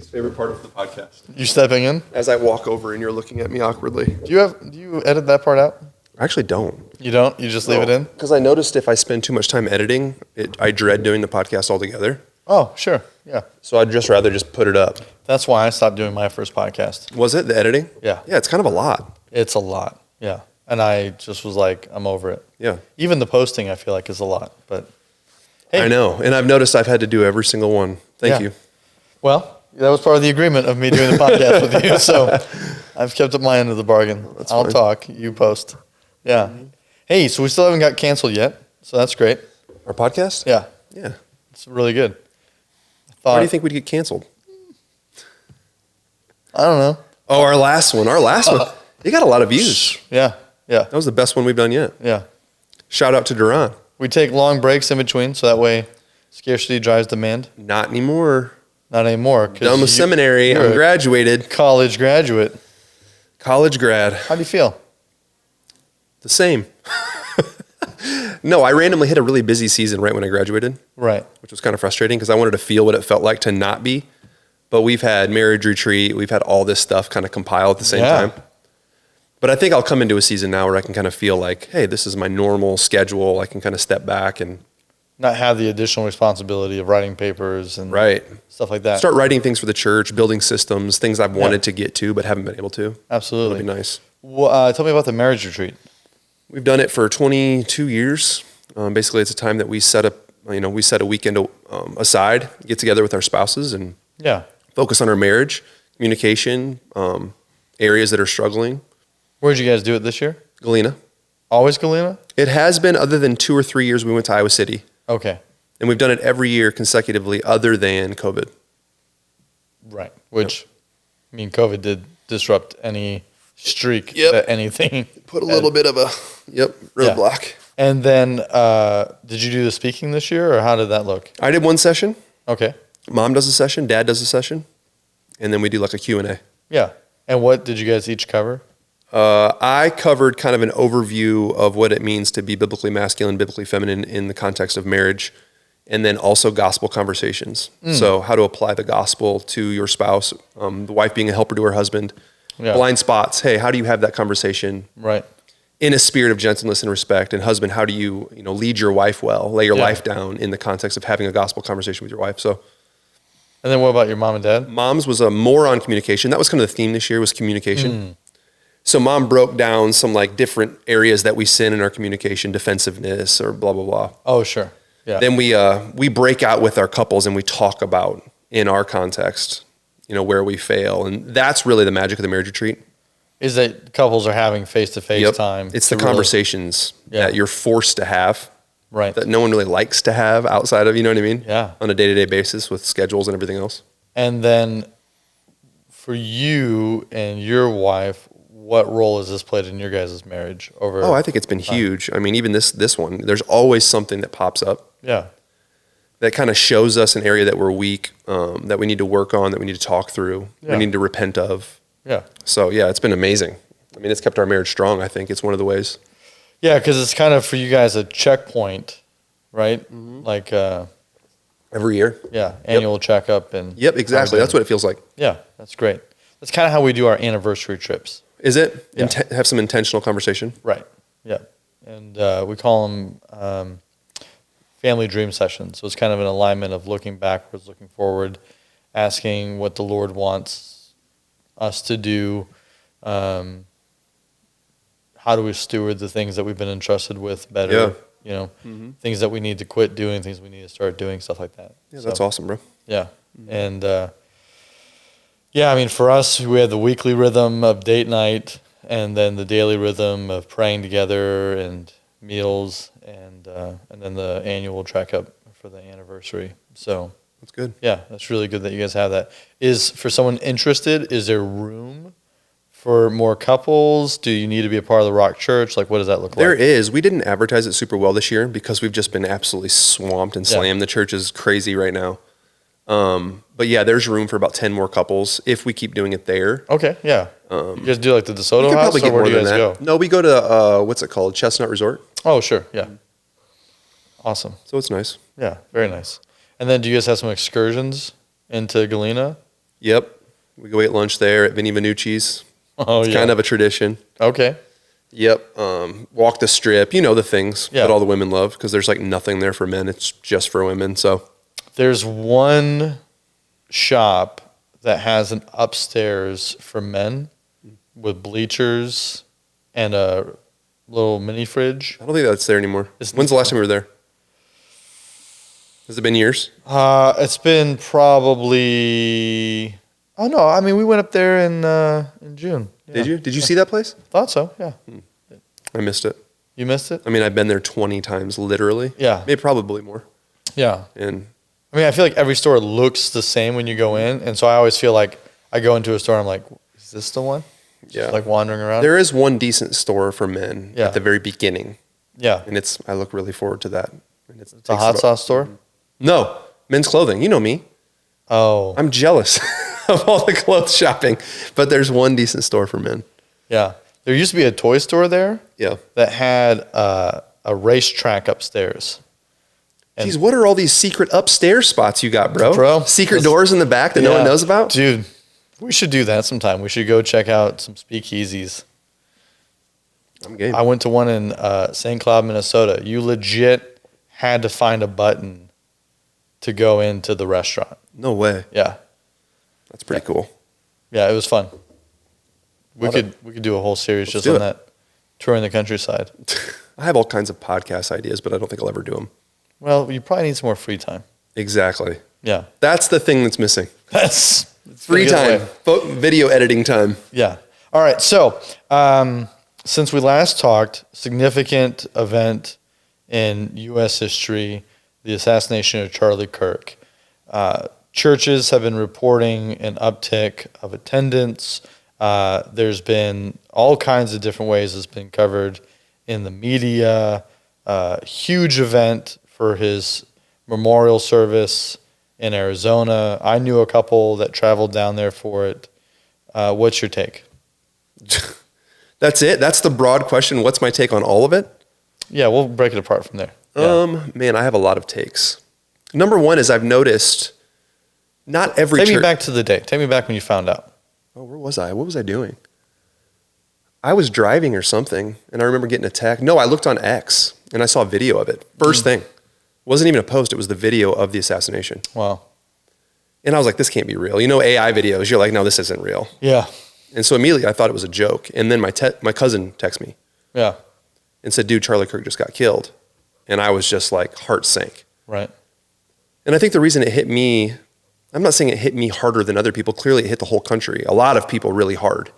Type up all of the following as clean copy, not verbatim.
least favorite part of the podcast. You stepping in? As I walk over and you're looking at me awkwardly. Do you edit that part out? I actually don't. You don't? You just leave it in? Because I noticed if I spend too much time editing, I dread doing the podcast altogether. Oh, sure. Yeah. So I'd just rather just put it up. That's why I stopped doing my first podcast. Was it the editing? Yeah. Yeah, it's kind of a lot. It's a lot. Yeah. And I just was like, I'm over it. Yeah. Even the posting, I feel like, is a lot. But hey. I know. And I've noticed I've had to do every single one. Thank you. Well, that was part of the agreement of me doing the podcast with you. So I've kept up my end of the bargain. I'll talk. You post. Yeah. Mm-hmm. Hey, so we still haven't got canceled yet. So that's great. Our podcast? Yeah. Yeah. It's really good. Why do you think we'd get canceled? I don't know. Oh, our last one. It got a lot of views. Yeah. Yeah. That was the best one we've done yet. Yeah. Shout out to Gerad. We take long breaks in between, so that way scarcity drives demand. Not anymore. Not anymore. Done with seminary. I'm graduated. College graduate. College grad. How do you feel? The same. No, I randomly hit a really busy season right when I graduated. Right. Which was kind of frustrating because I wanted to feel what it felt like to not be. But we've had marriage retreat. We've had all this stuff kind of compile at the same time. But I think I'll come into a season now where I can kind of feel like, hey, this is my normal schedule. I can kind of step back and not have the additional responsibility of writing papers and stuff like that. Start writing things for the church, building systems, things I've wanted to get to but haven't been able to. Absolutely. That'd be nice. Well, tell me about the marriage retreat. We've done it for 22 years. Basically, it's a time that we set a weekend aside, get together with our spouses and focus on our marriage, communication, areas that are struggling. Where'd you guys do it this year? Galena. Always Galena? It has been, other than 2 or 3 years we went to Iowa City. Okay. And we've done it every year consecutively other than COVID. Right. Which, I mean, COVID did disrupt any streak that anything. Put a little bit of a roadblock. Yeah. And then did you do the speaking this year, or how did that look? I did one session. Okay. Mom does a session, Dad does a session, and then we do like a Q&A. Yeah. And what did you guys each cover? I covered kind of an overview of what it means to be biblically masculine, biblically feminine in the context of marriage, and then also gospel conversations. So how to apply the gospel to your spouse, the wife being a helper to her husband, blind spots. Hey, how do you have that conversation? Right. In a spirit of gentleness and respect. And husband, how do you lead your wife well, lay your life down in the context of having a gospel conversation with your wife? So. And then what about your mom and dad? Mom's was more on communication. That was kind of the theme this year, was communication. So mom broke down some like different areas that we sin in our communication, defensiveness or blah, blah, blah. Oh, sure. Yeah. Then we break out with our couples and we talk about in our context, where we fail. And that's really the magic of the marriage retreat. Is that couples are having face-to-face time. It's the conversations that you're forced to have. Right. That no one really likes to have outside of, you know what I mean? Yeah. On a day-to-day basis with schedules and everything else. And then for you and your wife, what role has this played in your guys' marriage over? Oh, I think it's been huge. I mean, even this one, there's always something that pops up. Yeah. That kind of shows us an area that we're weak, that we need to work on, that we need to talk through, we need to repent of. Yeah. So, it's been amazing. I mean, it's kept our marriage strong, I think. It's one of the ways. Yeah, because it's kind of for you guys a checkpoint, right? Mm-hmm. Like every year. Yeah, annual checkup. And exactly. That's what it feels like. Yeah, that's great. That's kind of how we do our anniversary trips. Is it? Yeah. Have some intentional conversation? Right. Yeah. And we call them family dream sessions. So it's kind of an alignment of looking backwards, looking forward, asking what the Lord wants us to do. How do we steward the things that we've been entrusted with better? Yeah. Things that we need to quit doing, things we need to start doing, stuff like that. Yeah, that's awesome, bro. Yeah. And I mean, for us, we had the weekly rhythm of date night and then the daily rhythm of praying together and meals and then the annual checkup for the anniversary. So that's good. Yeah, that's really good that you guys have that. Is for someone interested, is there room for more couples? Do you need to be a part of the Rock Church? Like, what does that look like? There is. We didn't advertise it super well this year because we've just been absolutely swamped and slammed. The church is crazy right now. But yeah, there's room for about 10 more couples if we keep doing it there. Okay, yeah. You guys do like the DeSoto House, or where do you guys go? No, we go to, what's it called? Chestnut Resort. Oh, sure, yeah. Awesome. So it's nice. Yeah, very nice. And then do you guys have some excursions into Galena? Yep. We go eat lunch there at Vinny Vanucci's. Oh, It's kind of a tradition. Okay. Yep. Walk the strip. You know the things Yeah. that all the women love because there's like nothing there for men. It's just for women. So There's one shop that has an upstairs for men with bleachers and a little mini fridge. I don't think that's there anymore. When's the last time you were there? Has it been years? It's been probably. Oh no! I mean, we went up there in June. Yeah. Did you? Did you see that place? Thought so. Yeah. I missed it. You missed it. I mean, I've been there 20 times, literally. Yeah. Maybe probably more. Yeah. And I mean, I feel like every store looks the same when you go in, and so I always feel like I go into a store and I'm like, is this the one? yeah, Just like wandering around. there is one decent store for men Yeah. at the very beginning, Yeah. and I look really forward to that. And It's a hot sauce store. No, men's clothing. You know me. Oh. I'm jealous of all the clothes shopping, but there's one decent store for men. Yeah. There used to be a toy store there Yeah. that had a racetrack upstairs. And- Jeez, what are all these secret upstairs spots you got, bro? Secret doors in the back that no one knows about? Dude, we should do that sometime. We should go check out some speakeasies. I'm game. I went to one in St. Cloud, Minnesota. You legit had to find a button to go into the restaurant. No way. Yeah. That's pretty cool. Yeah, it was fun. We could do a whole series Let's just do on it. that, touring the countryside. I have all kinds of podcast ideas, but I don't think I'll ever do them. Well, you probably need some more free time. Exactly. Yeah. That's the thing that's missing. It's Free gonna time. get away. Video editing time. Yeah. All right. So, since we last talked, significant event in U.S. history, the assassination of Charlie Kirk. Churches have been reporting an uptick of attendance. There's been all kinds of different ways it's been covered in the media. Huge event for his memorial service in Arizona. I knew a couple that traveled down there for it. What's your take? That's it. That's the broad question. What's my take on all of it? Yeah, we'll break it apart from there. Yeah. Man, I have a lot of takes. Number one is I've noticed not every Take church. me back to the day. Take me back when you found out. Oh, where was I? What was I doing? I was driving or something, and I remember getting attacked. No, I looked on X, and I saw a video of it. First thing. Wasn't even a post. It was the video of the assassination. Wow. And I was like, this can't be real. You know, AI videos, you're like, no, this isn't real. Yeah. And so immediately I thought it was a joke. And then my cousin texted me Yeah. and said, dude, Charlie Kirk just got killed. And I was just like, heart sank. Right. And I think the reason it hit me, I'm not saying it hit me harder than other people. Clearly it hit the whole country. A lot of people really hard.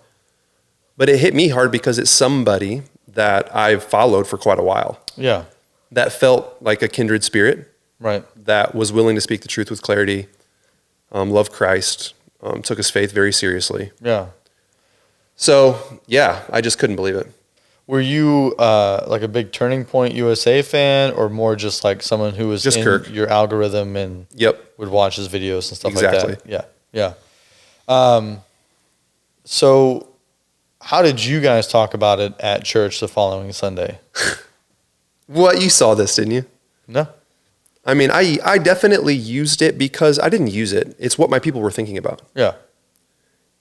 But it hit me hard because it's somebody that I've followed for quite a while. Yeah. That felt like a kindred spirit. Right. That was willing to speak the truth with clarity, loved Christ, took his faith very seriously. Yeah. So, yeah, I just couldn't believe it. Were you like a big Turning Point USA fan, or more just like someone who was Just in Kirk. your algorithm and Yep. would watch his videos and stuff Exactly. like that? Yeah. Yeah. So how did you guys talk about it at church the following Sunday? What, you saw this, didn't you? No. I mean, I definitely used it because I didn't use it. It's what my people were thinking about. Yeah.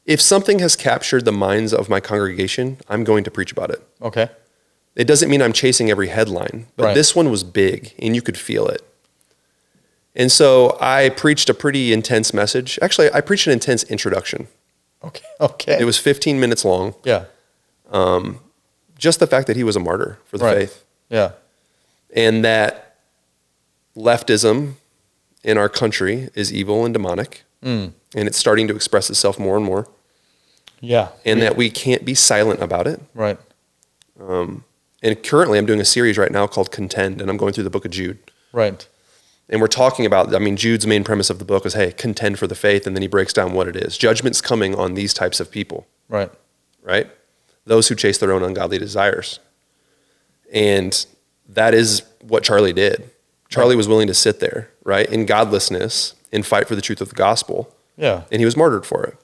If something has captured the minds of my congregation, I'm going to preach about it. Okay. It doesn't mean I'm chasing every headline, but Right. this one was big and you could feel it. And so I preached a pretty intense message. Actually, I preached an intense introduction. Okay. Okay. It was 15 minutes long. Yeah. Just the fact that he was a martyr for the Right. faith. Yeah. And that leftism in our country is evil and demonic. And it's starting to express itself more and more. Yeah. And that we can't be silent about it. Right. And currently I'm doing a series right now called Contend, and I'm going through the book of Jude. Right. And we're talking about, I mean, Jude's main premise of the book is, hey, contend for the faith. And then he breaks down what it is. Judgment's coming on these types of people, Right. right? Those who chase their own ungodly desires. And that is what Charlie did. Charlie was willing to sit there, right, in godlessness and fight for the truth of the gospel. Yeah. And he was martyred for it.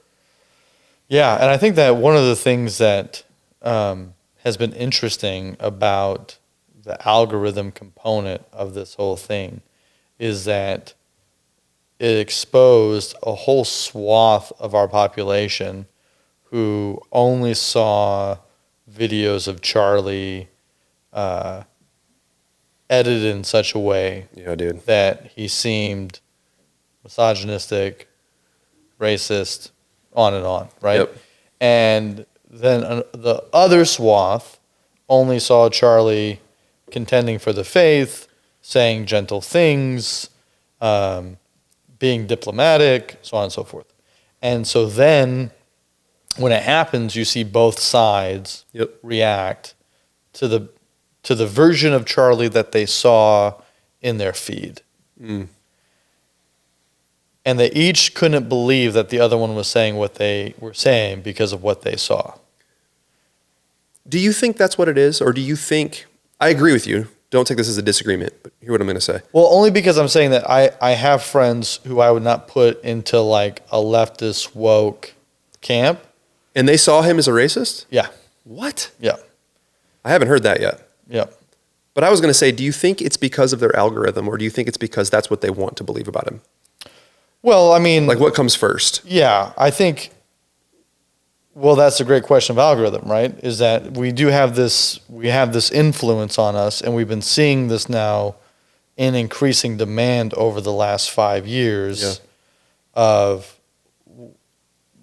Yeah, and I think that one of the things that has been interesting about the algorithm component of this whole thing is that it exposed a whole swath of our population who only saw videos of Charlie edited in such a way that he seemed misogynistic, racist, on and on, right? Yep. And then the other swath only saw Charlie contending for the faith, saying gentle things, being diplomatic, so on and so forth. And so then when it happens, you see both sides react to the version of Charlie that they saw in their feed. Mm. And they each couldn't believe that the other one was saying what they were saying because of what they saw. Do you think that's what it is? Or do you think, I agree with you, don't take this as a disagreement, but hear what I'm going to say. Well, only because I'm saying that I have friends who I would not put into like a leftist woke camp. And they saw him as a racist? Yeah. What? Yeah. I haven't heard that yet. Yeah. But I was going to say, do you think it's because of their algorithm, or do you think it's because that's what they want to believe about him? Well, I mean... Like, what comes first? Yeah, I think... Well, that's a great question of algorithm, right? Is that we have this influence on us, and we've been seeing this now in increasing demand over the last 5 years of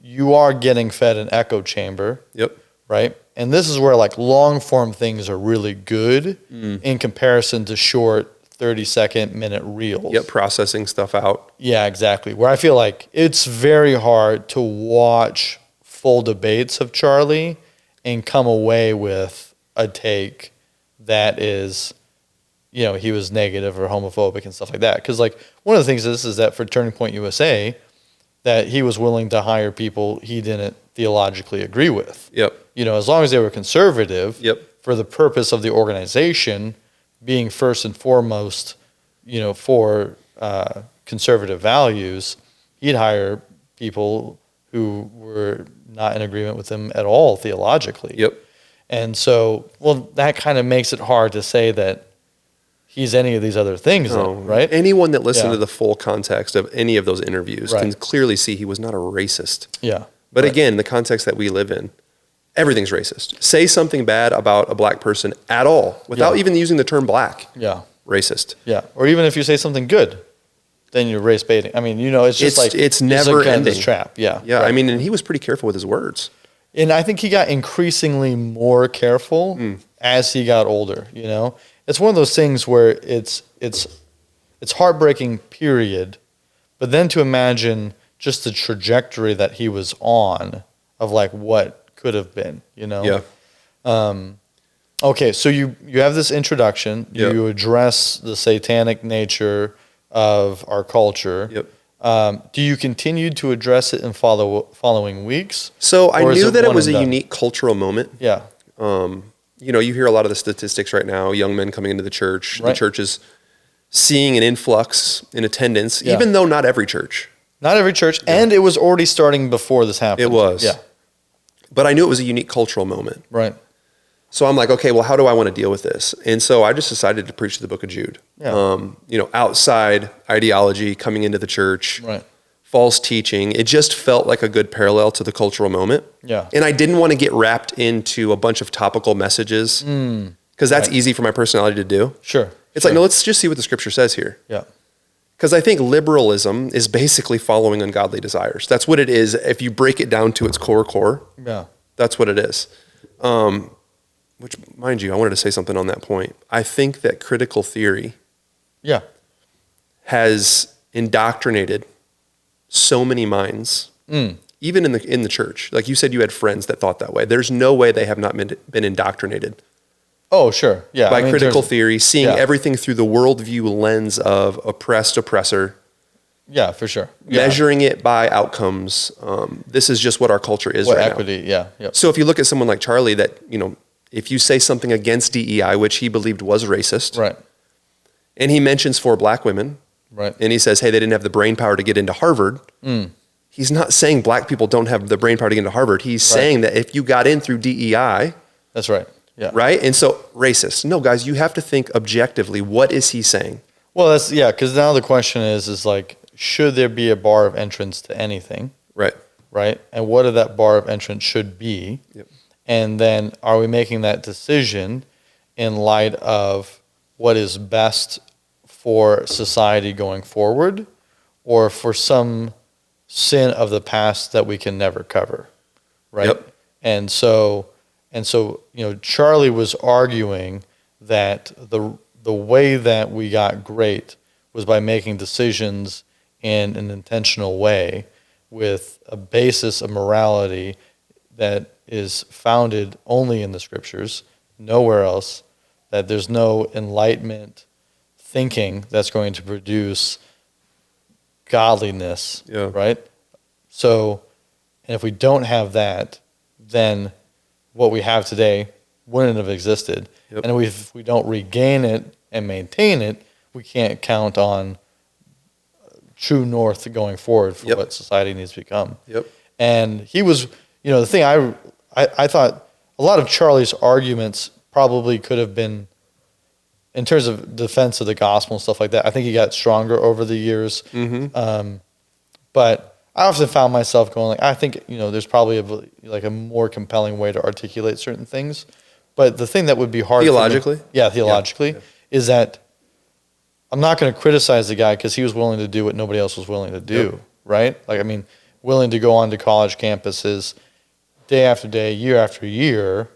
you are getting fed an echo chamber. Yep. Right? And this is where like long form things are really good in comparison to short 30-second minute reels. Yep, processing stuff out. Yeah, exactly. Where I feel like it's very hard to watch full debates of Charlie and come away with a take that is, you know, he was negative or homophobic and stuff like that. Because like one of the things is that for Turning Point USA, that he was willing to hire people he didn't theologically agree with. Yep. You know, as long as they were conservative, yep, for the purpose of the organization being first and foremost, you know, for conservative values, he'd hire people who were not in agreement with him at all theologically. Yep. And so, well, that kind of makes it hard to say that he's any of these other things, right? Anyone that listened to the full context of any of those interviews Right. can clearly see he was not a racist. Yeah. But Right. again, the context that we live in, everything's racist. Say something bad about a black person at all without even using the term black. Yeah. Racist. Yeah. Or even if you say something good, then you're race baiting. I mean, you know, it's just like it's never kind of ending. this trap. Yeah. Yeah. Right. I mean, and he was pretty careful with his words. And I think he got increasingly more careful as he got older, you know? It's one of those things where it's heartbreaking, period. But then to imagine just the trajectory that he was on of like what could have been, you know? Yeah. Okay, so you have this introduction. Yep. You address the satanic nature of our culture. Yep. Do you continue to address it in following weeks? So I knew that it one was a and done? unique cultural moment. Yeah. You know, you hear a lot of the statistics right now, young men coming into the church. Right. The church is seeing an influx in attendance, Yeah. even though not every church. Not every church, and it was already starting before this happened. It was. Yeah. But I knew it was a unique cultural moment. Right. So I'm like, okay, well, how do I want to deal with this? And so I just decided to preach the book of Jude. Yeah. You know, outside ideology coming into the church, Right. false teaching. It just felt like a good parallel to the cultural moment. Yeah. And I didn't want to get wrapped into a bunch of topical messages because that's easy for my personality to do. Sure. It's like, no, let's just see what the scripture says here. Yeah. Because I think liberalism is basically following ungodly desires. That's what it is. If you break it down to its core, Yeah. that's what it is. Which, mind you, I wanted to say something on that point. I think that critical theory Yeah. has indoctrinated so many minds, even in the church. Like you said, you had friends that thought that way. There's no way they have not been indoctrinated Oh, sure. Yeah. by critical theory, seeing yeah. everything through the worldview lens of oppressed oppressor, Yeah, for sure. Yeah. measuring it by outcomes. This is just what our culture is What right equity? now. Yeah. Yep. So if you look at someone like Charlie, that, you know, if you say something against DEI, which he believed was racist, Right. and he mentions 4 black women, Right. and he says, hey, they didn't have the brain power to get into Harvard. He's not saying black people don't have the brain power to get into Harvard. He's saying that if you got in through DEI, That's right. Yeah. right? And so racist. No, guys, you have to think objectively. What is he saying? Well, that's, yeah, because now the question is like, should there be a bar of entrance to anything? Right. Right? And what that bar of entrance should be? Yep. And then are we making that decision in light of what is best for society going forward, or for some sin of the past that we can never cover? Right? Yep. And so, Charlie was arguing that the way that we got great was by making decisions in an intentional way with a basis of morality that is founded only in the scriptures, nowhere else, that there's no enlightenment thinking that's going to produce godliness, right? So, and if we don't have that, then what we have today wouldn't have existed. Yep. And if we don't regain it and maintain it, we can't count on true north going forward for what society needs to become. Yep. And he was, the thing I thought a lot of Charlie's arguments probably could have been, in terms of defense of the gospel and stuff like that, I think he got stronger over the years. Mm-hmm. But I often found myself going I think, there's probably a more compelling way to articulate certain things. But the thing that would be hard theologically, is that I'm not going to criticize the guy because he was willing to do what nobody else was willing to do, right? Willing to go on to college campuses day after day, year after year,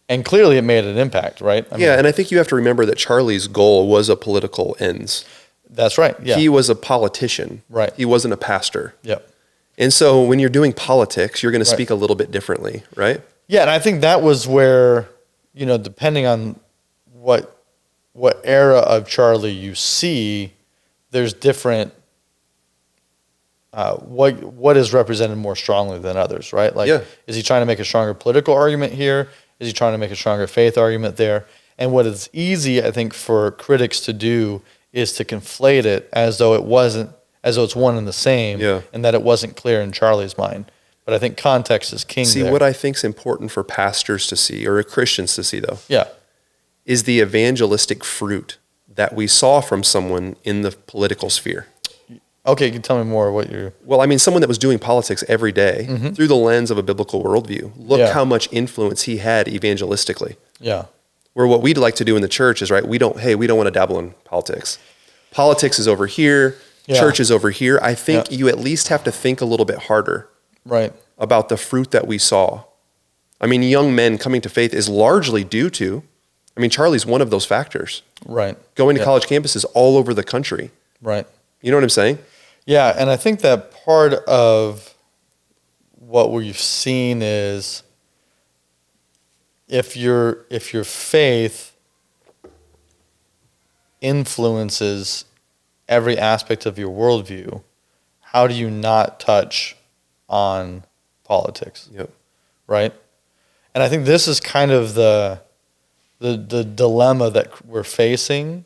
and clearly it made an impact, right? And I think you have to remember that Charlie's goal was a political ends. That's right. Yeah. He was a politician. Right. He wasn't a pastor. Yep. And so when you're doing politics, you're going to speak a little bit differently, right? Yeah, and I think that was where, depending on what era of Charlie you see, there's different, what is represented more strongly than others, right? Is he trying to make a stronger political argument here? Is he trying to make a stronger faith argument there? And what is easy, I think, for critics to do is to conflate it as though it's one and the same, and that it wasn't clear in Charlie's mind. But I think context is king. See, there. What I think is important for pastors to see, or Christians to see, though, is the evangelistic fruit that we saw from someone in the political sphere. Okay, you can tell me more what you're... Well, someone that was doing politics every day through the lens of a biblical worldview. Look how much influence he had evangelistically. Yeah. Where what we'd like to do in the church is, we don't want to dabble in politics. Politics is over here. Church is over here. I think you at least have to think a little bit harder about the fruit that we saw. Young men coming to faith is largely due to, Charlie's one of those factors. Right. Going to college campuses all over the country. Right. You know what I'm saying? Yeah, and I think that part of what we've seen is if your faith influences every aspect of your worldview, how do you not touch on politics? Yep. Right? And I think this is kind of the dilemma that we're facing,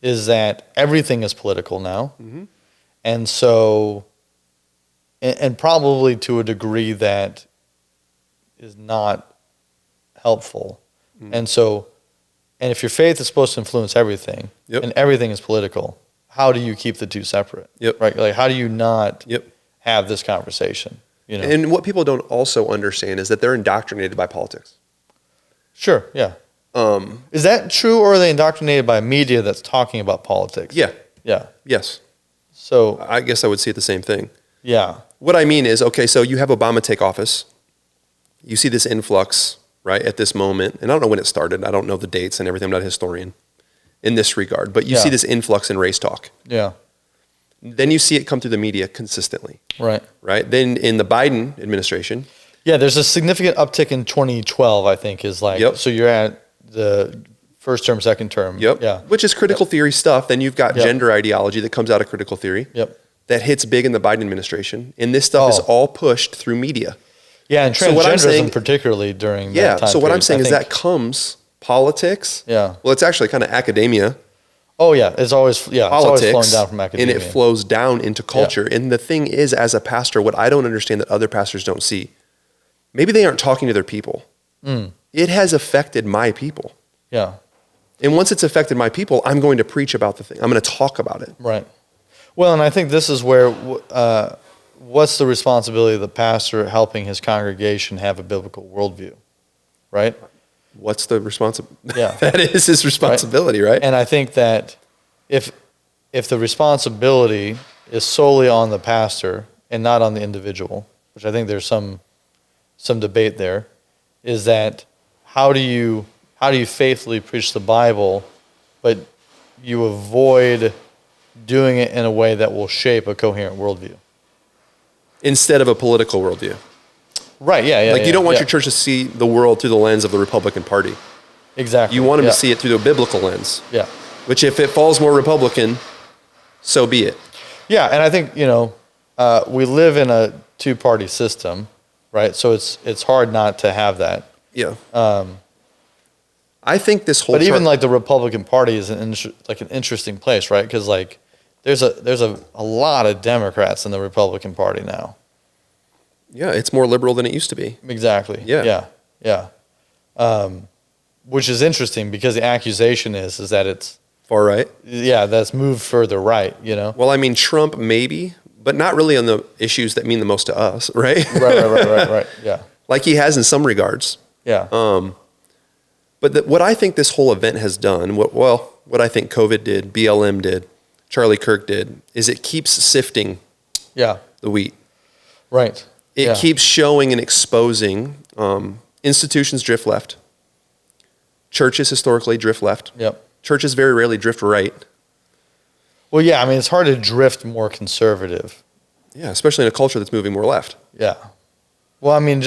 is that everything is political now. Mm-hmm. And so, and probably to a degree that is not helpful. Mm-hmm. And if your faith is supposed to influence everything, and everything is political, how do you keep the two separate? Yep. Right? How do you not have this conversation? And what people don't also understand is that they're indoctrinated by politics. Sure, yeah. Is that true, or are they indoctrinated by media that's talking about politics? Yeah. Yeah. Yes. So I guess I would see it the same thing. Yeah. What I mean is, okay, so you have Obama take office. You see this influx, right, at this moment. And I don't know when it started. I don't know the dates and everything. I'm not a historian in this regard. But you see this influx in race talk. Yeah. Then you see it come through the media consistently. Right. Right? Then in the Biden administration. Yeah, there's a significant uptick in 2012, I think, is so you're at the first term, second term. Yep. Yeah. Which is critical theory stuff. Then you've got gender ideology that comes out of critical theory. Yep. That hits big in the Biden administration. And this stuff is all pushed through media. Yeah, and transgenderism particularly during that time. So what I'm saying is that comes politics. Yeah. Well, it's actually kind of academia. Oh, yeah. It's always politics, it's always flowing down from academia. And it flows down into culture. Yeah. And the thing is, as a pastor, what I don't understand that other pastors don't see, maybe they aren't talking to their people. Mm. It has affected my people. Yeah. And once it's affected my people, I'm going to preach about the thing. I'm going to talk about it. Right. Well, and I think this is where what's the responsibility of the pastor helping his congregation have a biblical worldview, right? What's the responsibility? Yeah. That is his responsibility, right? And I think that if the responsibility is solely on the pastor and not on the individual, which I think there's some debate there, is that how do you faithfully preach the Bible, but you avoid doing it in a way that will shape a coherent worldview? Instead of a political worldview. Right, yeah. You don't want your church to see the world through the lens of the Republican Party. Exactly. You want them to see it through the biblical lens. Yeah. Which if it falls more Republican, so be it. Yeah, and I think, we live in a two-party system, right? So it's hard not to have that. Yeah. I think this whole But even like the Republican Party is an interesting place, right? Because like there's a lot of Democrats in the Republican Party now. Yeah, it's more liberal than it used to be. Exactly. Yeah. Which is interesting because the accusation is that it's far right. Yeah, that's moved further right. Well, I mean, Trump maybe, but not really on the issues that mean the most to us, right? Right. Yeah. Like he has in some regards. Yeah. But what I think this whole event has done, what I think COVID did, BLM did, Charlie Kirk did, is it keeps sifting the wheat. Right. It keeps showing and exposing institutions drift left. Churches historically drift left. Yep. Churches very rarely drift right. Well, yeah, I mean, it's hard to drift more conservative. Yeah, especially in a culture that's moving more left. Yeah. Well, I mean,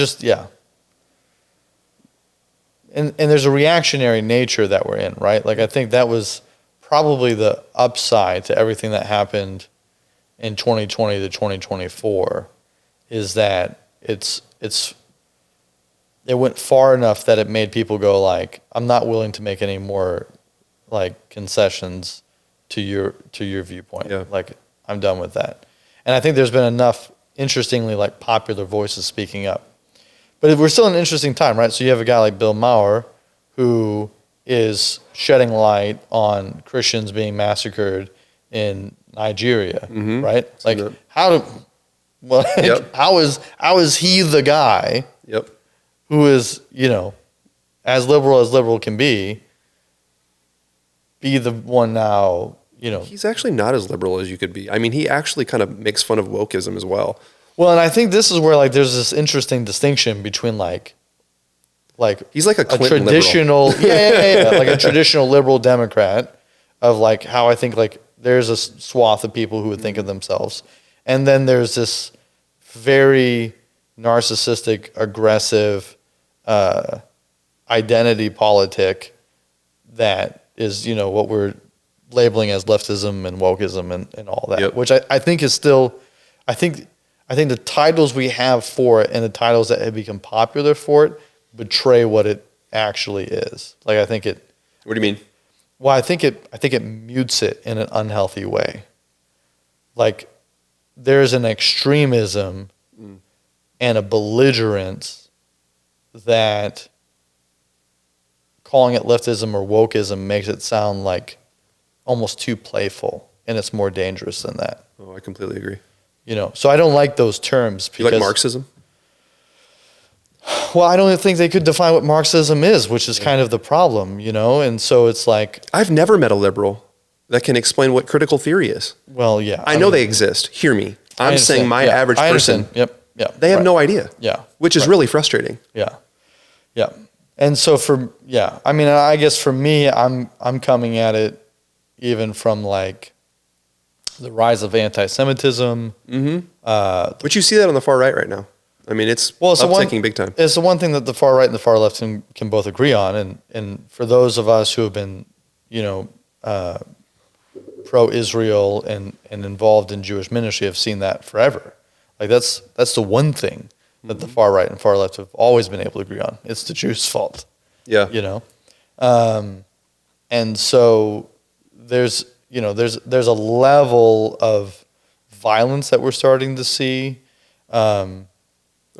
And there's a reactionary nature that we're in, right? Like, I think that was probably the upside to everything that happened in 2020 to 2024 is that it went far enough that it made people go like, I'm not willing to make any more like concessions to your viewpoint. Yeah. Like, I'm done with that. And I think there's been enough, interestingly, like popular voices speaking up. But we're still in an interesting time, right? So you have a guy like Bill Maher who is shedding light on Christians being massacred in Nigeria, right? Like, how is he the guy who is, as liberal can be the one now, He's actually not as liberal as you could be. I mean, he actually kind of makes fun of wokeism as well. Well, and I think this is where like there's this interesting distinction between like he's like a Clinton traditional like a traditional liberal Democrat of like how I think like there's a swath of people who would think of themselves, and then there's this very narcissistic, aggressive identity politic that is what we're labeling as leftism and wokeism and all that, which I think is still, I think the titles we have for it and the titles that have become popular for it betray what it actually is. Like, I think it. What do you mean? Well, I think it mutes it in an unhealthy way. Like, there's an extremism and a belligerence that calling it leftism or wokeism makes it sound like almost too playful, and it's more dangerous than that. Oh, I completely agree. So I don't like those terms. You like Marxism? Well, I don't think they could define what Marxism is, which is kind of the problem, and so it's like... I've never met a liberal that can explain what critical theory is. Well, yeah. I know they exist. Hear me. I'm saying my average person... Yep. They have no idea. Yeah. Which is really frustrating. Yeah. Yeah. And so I mean, I guess for me, I'm coming at it even from like the rise of anti-Semitism. But you see that on the far right now. I mean, it's uptaking big time. It's the one thing that the far right and the far left can both agree on. And for those of us who have been, pro-Israel and involved in Jewish ministry have seen that forever. Like that's the one thing that the far right and far left have always been able to agree on. It's the Jews' fault. Yeah. And so there's a level of violence that we're starting to see.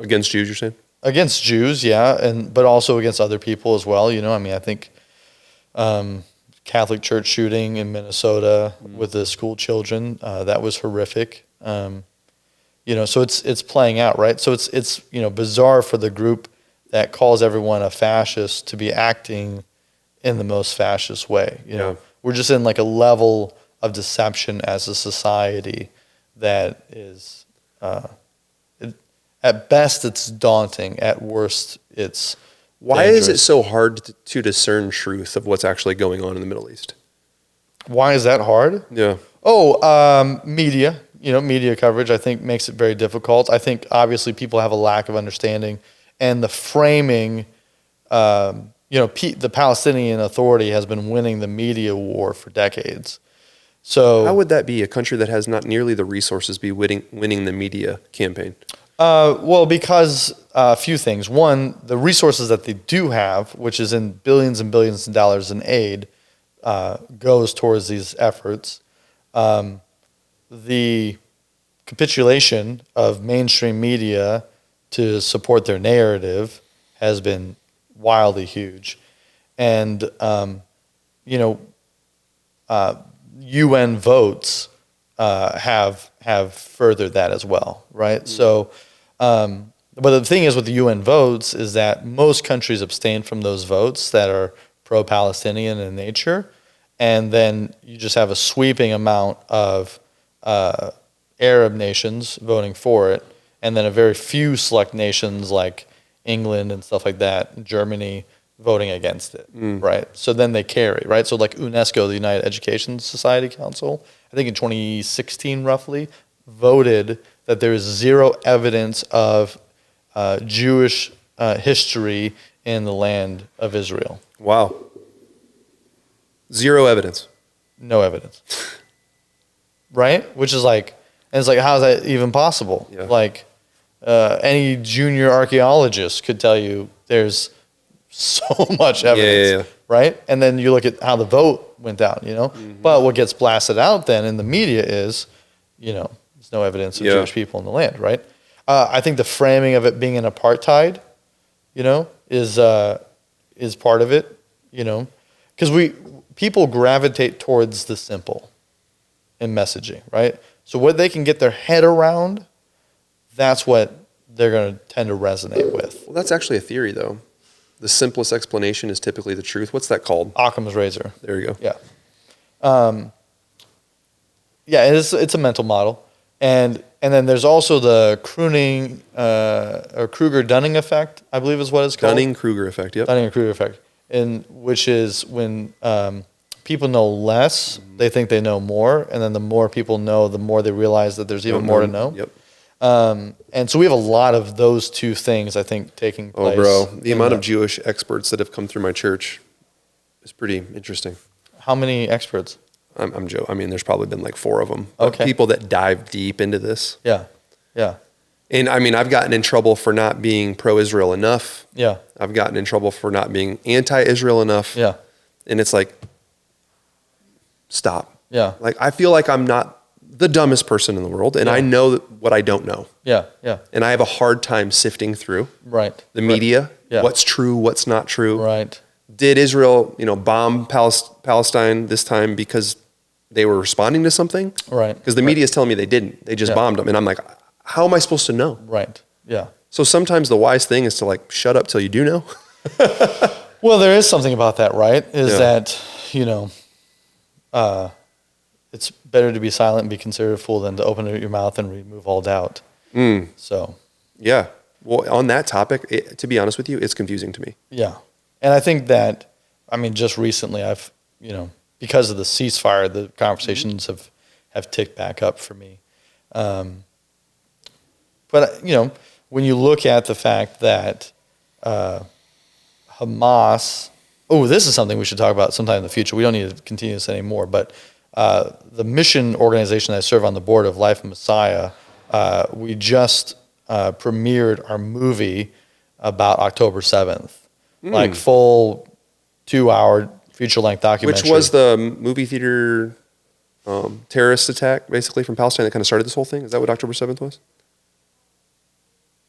Against Jews, you're saying? Against Jews, yeah, but also against other people as well. I mean, I think Catholic church shooting in Minnesota with the school children. That was horrific. So it's playing out, right? So it's bizarre for the group that calls everyone a fascist to be acting in the most fascist way. We're just in like a level of deception as a society that is, at best, it's daunting. At worst, it's Why dangerous. is it so hard to discern truth of what's actually going on in the Middle East? Why is that hard? Yeah. Media. Media coverage, I think, makes it very difficult. I think, obviously, people have a lack of understanding. And the framing, the Palestinian Authority has been winning the media war for decades. So how would that be? A country that has not nearly the resources be winning the media campaign? Well, because a few things. One, the resources that they do have, which is in billions and billions of dollars in aid, goes towards these efforts. The capitulation of mainstream media to support their narrative has been wildly huge. And, UN votes have furthered that as well, right? Mm. So, but the thing is with the UN votes is that most countries abstain from those votes that are pro-Palestinian in nature, and then you just have a sweeping amount of Arab nations voting for it, and then a very few select nations like England and stuff like that, Germany, voting against it, right? So then they carry, right? So like UNESCO, the United Education Society Council, I think in 2016 roughly, voted that there is zero evidence of Jewish history in the land of Israel. Wow. Zero evidence. No evidence. Right? Which is like, and it's like, how is that even possible? Yeah. Like, any junior archaeologist could tell you there's so much evidence, right? And then you look at how the vote went down, Mm-hmm. But what gets blasted out then in the media is, there's no evidence of Jewish people in the land, right? I think the framing of it being an apartheid, is part of it, because people gravitate towards the simple in messaging, right? So what they can get their head around, that's what they're going to tend to resonate with. Well, that's actually a theory, though. The simplest explanation is typically the truth. What's that called? Occam's razor. There you go. Yeah. It's a mental model. And then there's also the crooning or Kruger-Dunning effect, I believe is what it's called. Dunning-Kruger effect, yep. Dunning-Kruger effect, which is when people know less, they think they know more, and then the more people know, the more they realize that there's even more to know. Yep. And so we have a lot of those two things, I think, taking place. Oh, bro. The amount of Jewish experts that have come through my church is pretty interesting. How many experts? I'm Joe. I mean, there's probably been like 4 of them. Okay. People that dive deep into this. Yeah. Yeah. And I mean, I've gotten in trouble for not being pro-Israel enough. Yeah. I've gotten in trouble for not being anti-Israel enough. Yeah. And it's like, stop. Yeah. Like, I feel like I'm not the dumbest person in the world, and I know what I don't know. Yeah. Yeah. And I have a hard time sifting through the media, what's true, what's not true. Right. Did Israel, bomb Palestine this time because they were responding to something? Right. Because the media is telling me they didn't. They just bombed them. And I'm like, how am I supposed to know? Right. Yeah. So sometimes the wise thing is to like shut up till you do know. Well, there is something about that, right? That, it's better to be silent and be considered a fool than to open your mouth and remove all doubt. So. Yeah. Well, on that topic, to be honest with you, it's confusing to me. Yeah. And I think that, just recently I've, because of the ceasefire, the conversations have ticked back up for me. But, when you look at the fact that Hamas, this is something we should talk about sometime in the future. We don't need to continue this anymore, but the mission organization that I serve on the board of Life Messiah, we just premiered our movie about October 7th. Like full 2-hour feature-length documentary. Which was the movie theater terrorist attack, basically, from Palestine that kind of started this whole thing? Is that what October 7th was?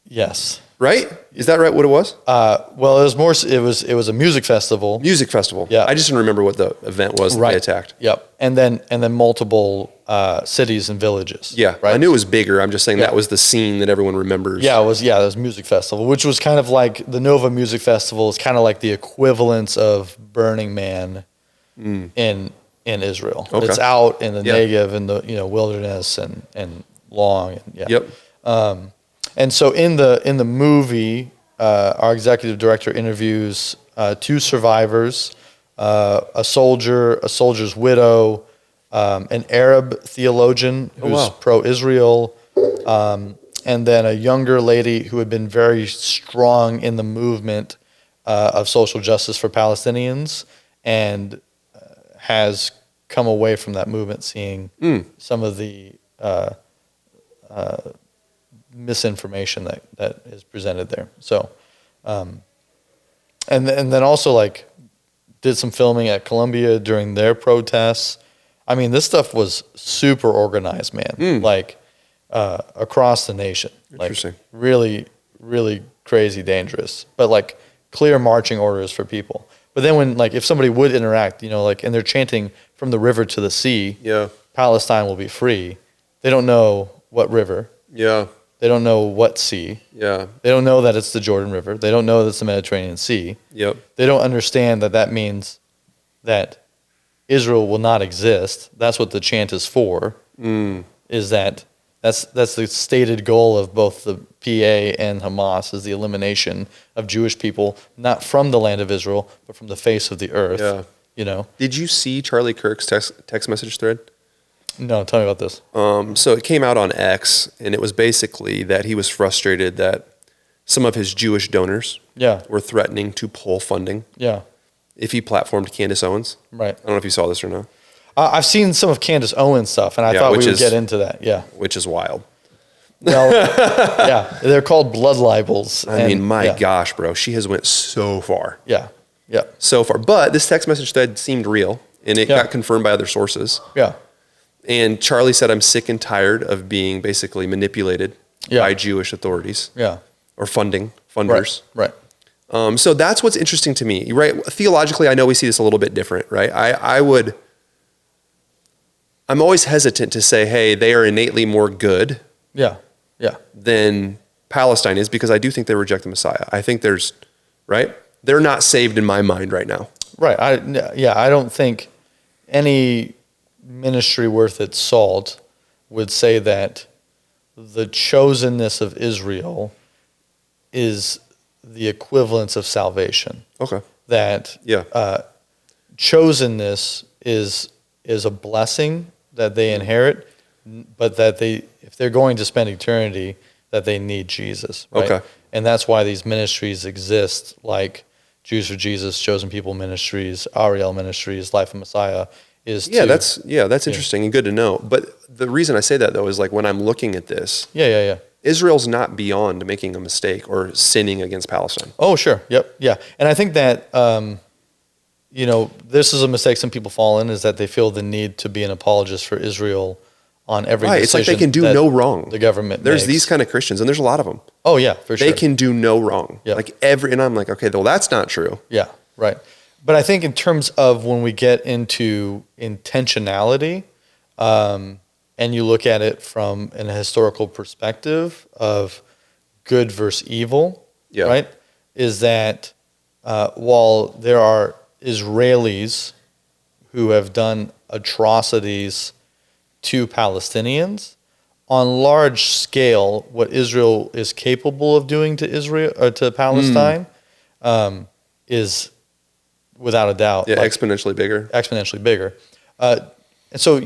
Yes. right? Is that right? What it was? Well, it was more. It was a music festival. Music festival. Yeah. I just didn't remember what the event was that they attacked. Yep. And then multiple cities and villages. Yeah. Right. I knew it was bigger. I'm just saying that was the scene that everyone remembers. Yeah, it was music festival, which was kind of like the Nova Music Festival is kind of like the equivalence of Burning Man in Israel. Okay. It's out in the Negev and the wilderness and long. And, Yep. And so in the movie, our executive director interviews two survivors, a soldier's widow, an Arab theologian who's pro-Israel, and then a younger lady who had been very strong in the movement of social justice for Palestinians and has come away from that movement seeing some of the misinformation that is presented there. So, and then also like did some filming at Columbia during their protests. I mean, this stuff was super organized, man. Like across the nation. Interesting. Like really, really crazy dangerous. But like clear marching orders for people. But then when like if somebody would interact, like and they're chanting from the river to the sea, Palestine will be free. They don't know what river. Yeah. They don't know what sea. Yeah. They don't know that it's the Jordan River. They don't know that it's the Mediterranean Sea. Yep. They don't understand that means that Israel will not exist. That's what the chant is for. Is that's the stated goal of both the PA and Hamas is the elimination of Jewish people, not from the land of Israel, but from the face of the earth. Yeah. Did you see Charlie Kirk's text message thread? No, tell me about this. So it came out on X, and it was basically that he was frustrated that some of his Jewish donors were threatening to pull funding if he platformed Candace Owens. Right. I don't know if you saw this or not. I've seen some of Candace Owens stuff, and I thought we would get into that. Yeah. Which is wild. Well, they're called blood libels. I mean, my gosh, bro. She has went so far. Yeah. So far. But this text message thread seemed real, and it got confirmed by other sources. Yeah. And Charlie said, I'm sick and tired of being basically manipulated by Jewish authorities. Yeah. Or funders. Right. So that's what's interesting to me, right? Theologically, I know we see this a little bit different, right? I'm always hesitant to say, hey, they are innately more good than Palestine is, because I do think they reject the Messiah. I think they're not saved in my mind right now. Right. I don't think any ministry worth its salt would say that the chosenness of Israel is the equivalence of salvation. Okay. That chosenness is a blessing that they inherit, but that if they're going to spend eternity, that they need Jesus. Right? Okay. And that's why these ministries exist, like Jews for Jesus, Chosen People Ministries, Ariel Ministries, Life of Messiah. That's interesting and good to know. But the reason I say that, though, is like when I'm looking at this, Israel's not beyond making a mistake or sinning against Palestine. Oh, sure. Yep. Yeah. And I think that, this is a mistake some people fall in, is that they feel the need to be an apologist for Israel on every decision. It's like they can do no wrong. The government There's these kind of Christians, and there's a lot of them. Oh, yeah, for sure. They can do no wrong. Yep. And I'm like, okay, well, that's not true. Yeah, right. But I think in terms of when we get into intentionality, and you look at it from an historical perspective of good versus evil, right, is that while there are Israelis who have done atrocities to Palestinians, on large scale, what Israel is capable of doing to Israel or to Palestine is, without a doubt, exponentially bigger. Exponentially bigger. And so,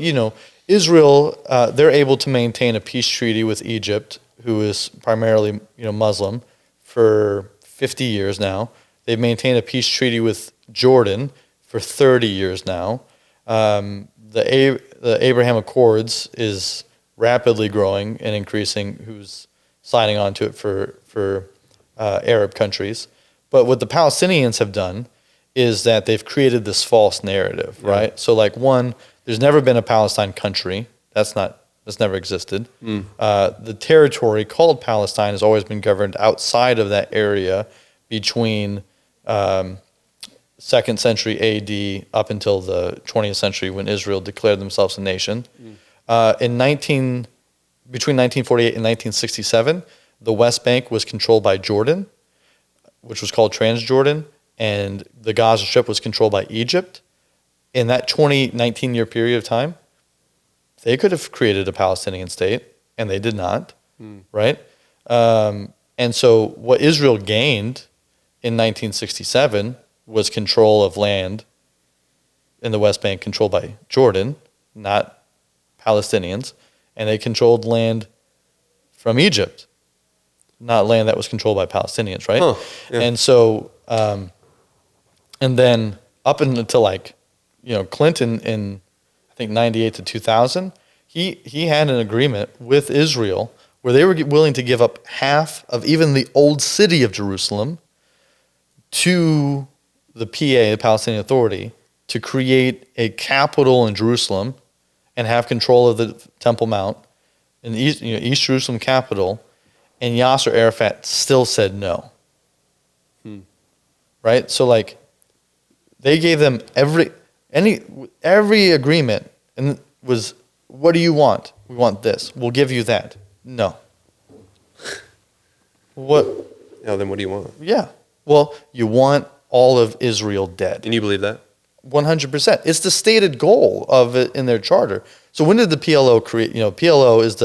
Israel, they're able to maintain a peace treaty with Egypt, who is primarily, Muslim, for 50 years now. They've maintained a peace treaty with Jordan for 30 years now. The Abraham Accords is rapidly growing and increasing who's signing on to it for Arab countries. But what the Palestinians have done is that they've created this false narrative, right? So there's never been a Palestine country. That's not That's never existed. The territory called Palestine has always been governed outside of that area between 2nd century AD up until the 20th century when Israel declared themselves a nation. Between 1948 and 1967, the West Bank was controlled by Jordan, which was called Transjordan, and the Gaza Strip was controlled by Egypt. In that 19-year period of time, they could have created a Palestinian state, and they did not, right? And so what Israel gained in 1967 was control of land in the West Bank controlled by Jordan, not Palestinians, and they controlled land from Egypt, not land that was controlled by Palestinians, right? And so, and then up until Clinton in I think 98 to 2000, he had an agreement with Israel where they were willing to give up half of even the old city of Jerusalem to the PA, the Palestinian Authority, to create a capital in Jerusalem and have control of the Temple Mount in the East Jerusalem capital, and Yasser Arafat still said no. Right? So they gave them every agreement, and was, what do you want? We want this. We'll give you that. No. What? Yeah, then what do you want? Yeah. Well, you want all of Israel dead. And you believe that? 100%. It's the stated goal of it in their charter. So when did the PLO create? PLO is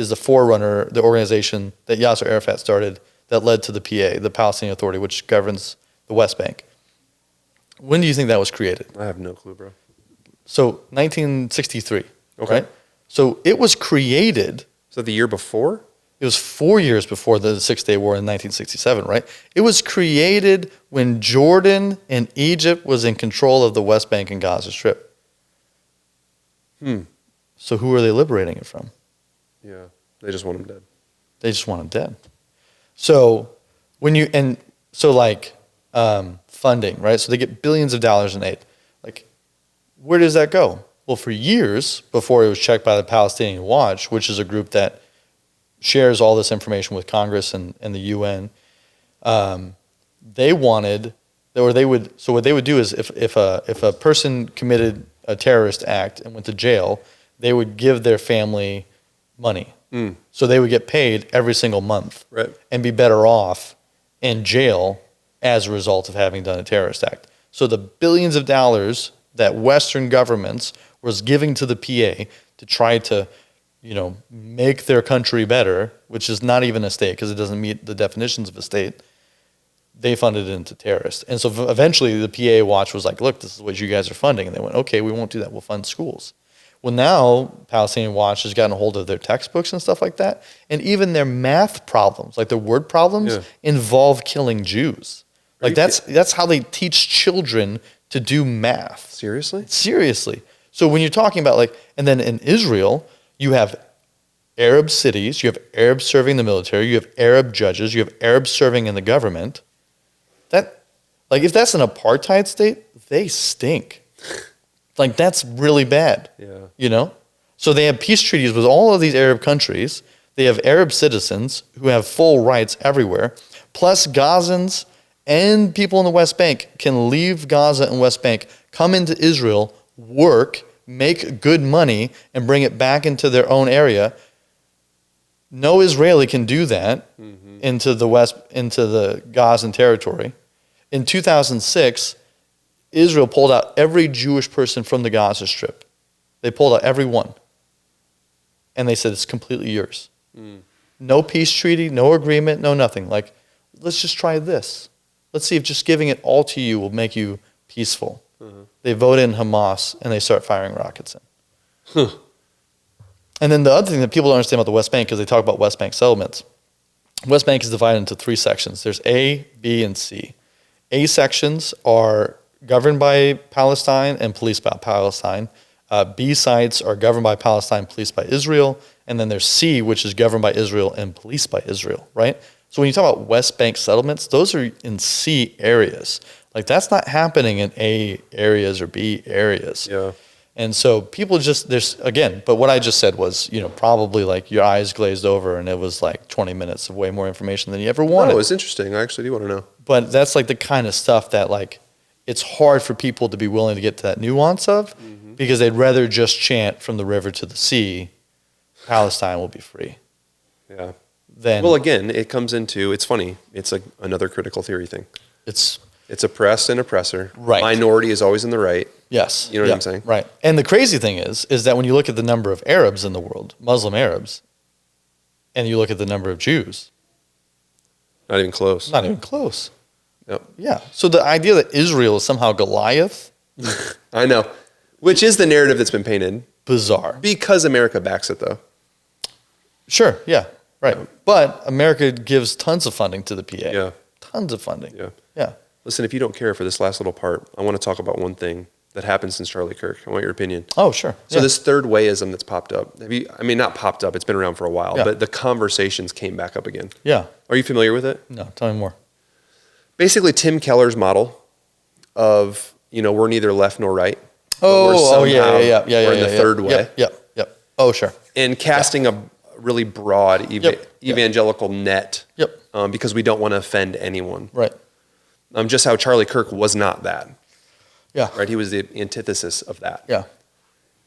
the forerunner, the organization that Yasser Arafat started that led to the PA, the Palestinian Authority, which governs the West Bank. When do you think that was created? I have no clue, bro. So 1963. Okay. Right? So it was created. So the year before? It was 4 years before the Six-Day War in 1967, right? It was created when Jordan and Egypt was in control of the West Bank and Gaza Strip. So who are they liberating it from? Yeah, they just want them dead. They just want them dead. So funding, right? So they get billions of dollars in aid. Where does that go? Well, for years before it was checked by the Palestinian Watch, which is a group that shares all this information with Congress and the UN, so what they would do is if a person committed a terrorist act and went to jail, they would give their family money. So they would get paid every single month, right, and be better off in jail as a result of having done a terrorist act. So the billions of dollars that Western governments was giving to the PA to try to, make their country better, which is not even a state because it doesn't meet the definitions of a state, they funded it into terrorists. And so eventually the PA Watch was like, look, this is what you guys are funding. And they went, okay, we won't do that. We'll fund schools. Well, now Palestinian Watch has gotten a hold of their textbooks and stuff like that. And even their math problems, like their word problems, involve killing Jews. That's how they teach children to do math. Seriously? Seriously. So when you're talking about and then in Israel, you have Arab cities, you have Arabs serving in the military, you have Arab judges, you have Arabs serving in the government. If that's an apartheid state, they stink. That's really bad. Yeah. So they have peace treaties with all of these Arab countries. They have Arab citizens who have full rights everywhere. Plus Gazans and people in the West Bank can leave Gaza and West Bank, come into Israel, work, make good money, and bring it back into their own area. No Israeli can do that into the Gazan territory. In 2006, Israel pulled out every Jewish person from the Gaza Strip. They pulled out every one. And they said, it's completely yours. No peace treaty, no agreement, no nothing. Let's just try this. Let's see if just giving it all to you will make you peaceful. They vote in Hamas, and they start firing rockets in. And then the other thing that people don't understand about the West Bank, because they talk about West Bank settlements, West Bank is divided into 3 sections. There's A, B, and C. A sections are governed by Palestine and policed by Palestine. B sites are governed by Palestine, policed by Israel. And then there's C, which is governed by Israel and policed by Israel, right? So when you talk about West Bank settlements, those are in C areas. That's not happening in A areas or B areas. Yeah. And so people just, but what I just said was, probably like your eyes glazed over and it was like 20 minutes of way more information than you ever wanted. Oh, it's interesting. I actually do want to know. But that's like the kind of stuff that like, it's hard for people to be willing to get to that nuance of because they'd rather just chant from the river to the sea, Palestine will be free. Yeah. Then, again, it comes into, it's funny. It's like another critical theory thing. It's oppressed and oppressor. Right. Minority is always in the right. Yes. You know what I'm saying? Right. And the crazy thing is that when you look at the number of Arabs in the world, Muslim Arabs, and you look at the number of Jews. Not even close. Not even close. Yep. Yeah. So the idea that Israel is somehow Goliath. I know. Which is the narrative that's been painted. Bizarre. Because America backs it, though. Sure. Yeah. Right. Yeah. But America gives tons of funding to the PA. Yeah. Tons of funding. Yeah. Yeah. Listen, if you don't care for this last little part, I want to talk about one thing that happened since Charlie Kirk. I want your opinion. Oh, sure. So this third wayism that's popped up. Not popped up. It's been around for a while, but the conversations came back up again. Yeah. Are you familiar with it? No. Tell me more. Basically, Tim Keller's model of, we're neither left nor right. Yeah. We're in the third way. Yep. Oh, sure. And casting a really broad evangelical net. Yep. Because we don't want to offend anyone. Right. Just how Charlie Kirk was not that. Yeah. Right. He was the antithesis of that. Yeah.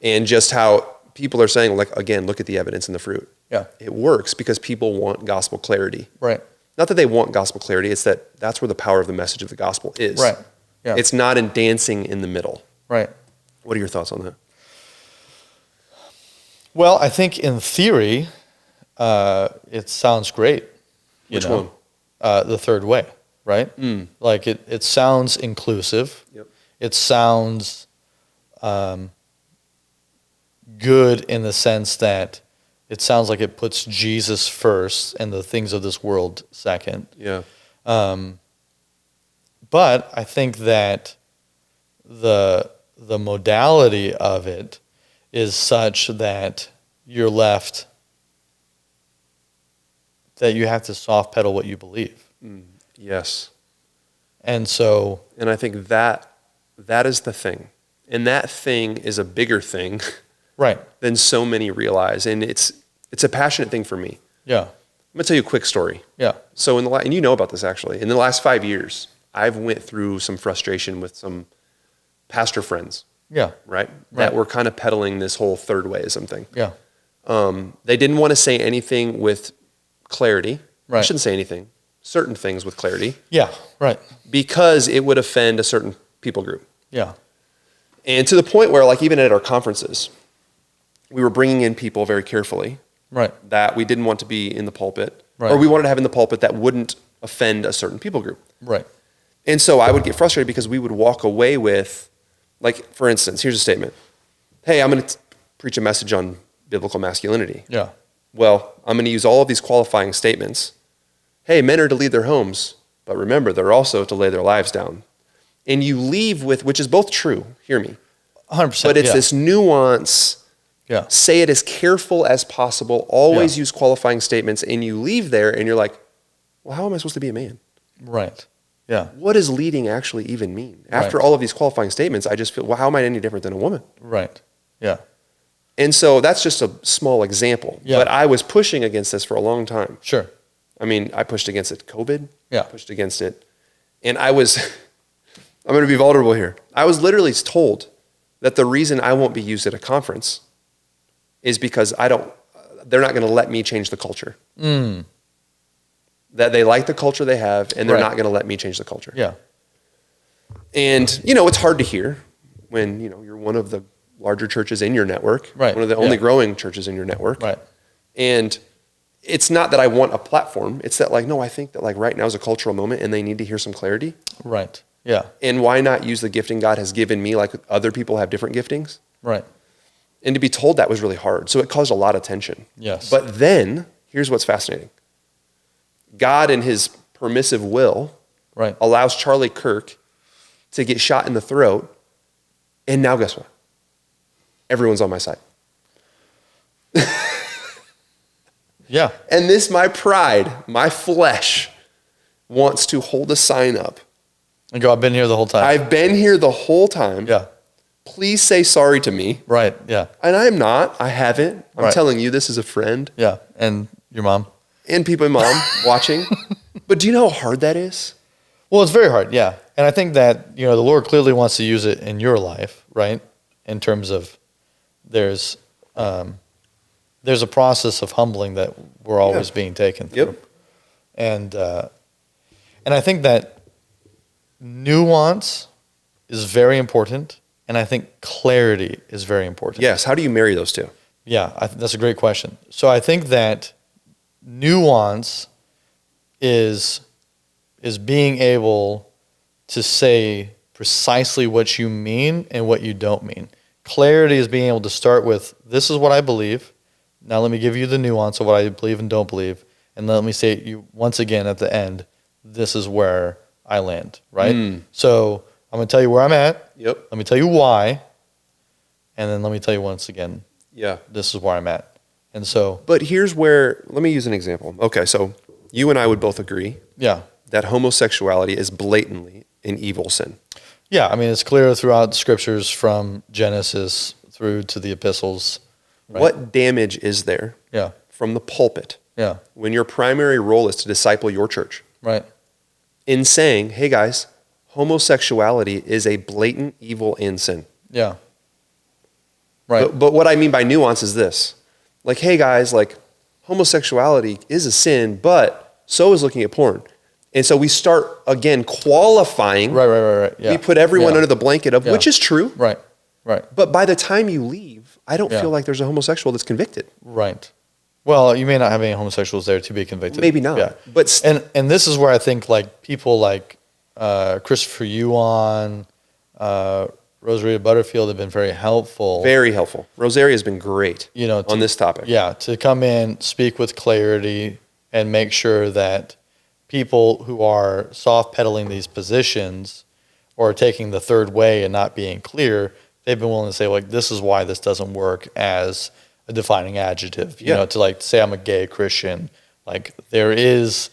And just how people are saying, like, again, look at the evidence in the fruit. Yeah. It works because people want gospel clarity. Right. Not that they want gospel clarity. It's that's where the power of the message of the gospel is. Right. Yeah. It's not in dancing in the middle. Right. What are your thoughts on that? Well, I think in theory, it sounds great. Which one? The third way, right? Like it sounds inclusive. Yep. It sounds good in the sense that it sounds like it puts Jesus first and the things of this world second. Yeah. But I think that the modality of it is such that you're left that you have to soft pedal what you believe. Yes. And so... And I think that is the thing. And that thing is a bigger thing right. than so many realize. And it's a passionate thing for me. Yeah. I'm going to tell you a quick story. Yeah. So and you know about this actually. In the last 5 years, I've went through some frustration with some pastor friends. Yeah. Right? That were kind of peddling this whole third wayism thing. Yeah. They didn't want to say anything with clarity. Right. I shouldn't say anything. Certain things with clarity. Yeah. Right. Because it would offend a certain people group. Yeah. And to the point where, like, even at our conferences, we were bringing in people very carefully. Right. That we didn't want to be in the pulpit. Right. Or we wanted to have in the pulpit that wouldn't offend a certain people group. Right. And so I would get frustrated because we would walk away with, like, for instance, here's a statement. Hey, I'm going to preach a message on biblical masculinity. Yeah. Well, I'm going to use all of these qualifying statements. Hey, men are to leave their homes, but remember, they're also to lay their lives down. And you leave with, which is both true, hear me. 100%. But it's this nuance. Yeah. Say it as careful as possible. Always use qualifying statements. And you leave there and you're like, well, how am I supposed to be a man? Right. Yeah. What does leading actually even mean? After all of these qualifying statements, I just feel, well, how am I any different than a woman? Right. Yeah. And so that's just a small example. Yeah. But I was pushing against this for a long time. Sure. I mean, I pushed against it COVID. Yeah. Pushed against it. And I'm going to be vulnerable here. I was literally told that the reason I won't be used at a conference is because they're not going to let me change the culture. That they like the culture they have, and they're not going to let me change the culture. Yeah. And, it's hard to hear when, you're one of the larger churches in your network. Right. One of the only growing churches in your network. Right. And it's not that I want a platform. It's that, like, no, I think that, like, right now is a cultural moment and they need to hear some clarity. Right. Yeah. And why not use the gifting God has given me, like other people have different giftings? Right. And to be told that was really hard. So it caused a lot of tension. Yes. But then, here's what's fascinating. God, in his permissive will, allows Charlie Kirk to get shot in the throat. And now guess what? Everyone's on my side. Yeah. And this, my pride, my flesh, wants to hold a sign up. And go, I've been here the whole time. I've been here the whole time. Yeah. please say sorry to me. Right. Yeah. And I'm not. I haven't. I'm telling you this as a friend. Yeah. And your mom. And people in mom watching. But do you know how hard that is? Well, it's very hard. Yeah. And I think that, the Lord clearly wants to use it in your life, right? In terms of there's a process of humbling that we're always being taken through. Yep. And I think that nuance is very important, and I think clarity is very important. Yes. How do you marry those two? Yeah, that's a great question. So I think that nuance is being able to say precisely what you mean and what you don't mean. Clarity is being able to start with, this is what I believe. Now let me give you the nuance of what I believe and don't believe. And let me say you once again at the end, this is where I land, right? So I'm going to tell you where I'm at. Yep. Let me tell you why. And then let me tell you once again, this is where I'm at. And so. But here's where, let me use an example. Okay, so you and I would both agree that homosexuality is blatantly an evil sin. Yeah, I mean, it's clear throughout the scriptures from Genesis through to the epistles. Right? What damage is there from the pulpit when your primary role is to disciple your church? Right. In saying, hey guys, homosexuality is a blatant evil and sin. Yeah. Right. But what I mean by nuance is this. Like, hey guys, like homosexuality is a sin, but so is looking at porn. And so we start, again, qualifying. Right. Yeah. We put everyone under the blanket of, which is true. Right. But by the time you leave, I don't feel like there's a homosexual that's convicted. Right. Well, you may not have any homosexuals there to be convicted. Maybe not. Yeah. But and this is where I think like people like Christopher Yuan, Rosaria Butterfield have been very helpful. Very helpful. Rosaria has been great on this topic. Yeah, to come in, speak with clarity, and make sure that people who are soft-pedaling these positions or taking the third way and not being clear, they've been willing to say, like, this is why this doesn't work as a defining adjective. You know, to like say I'm a gay Christian. Like there is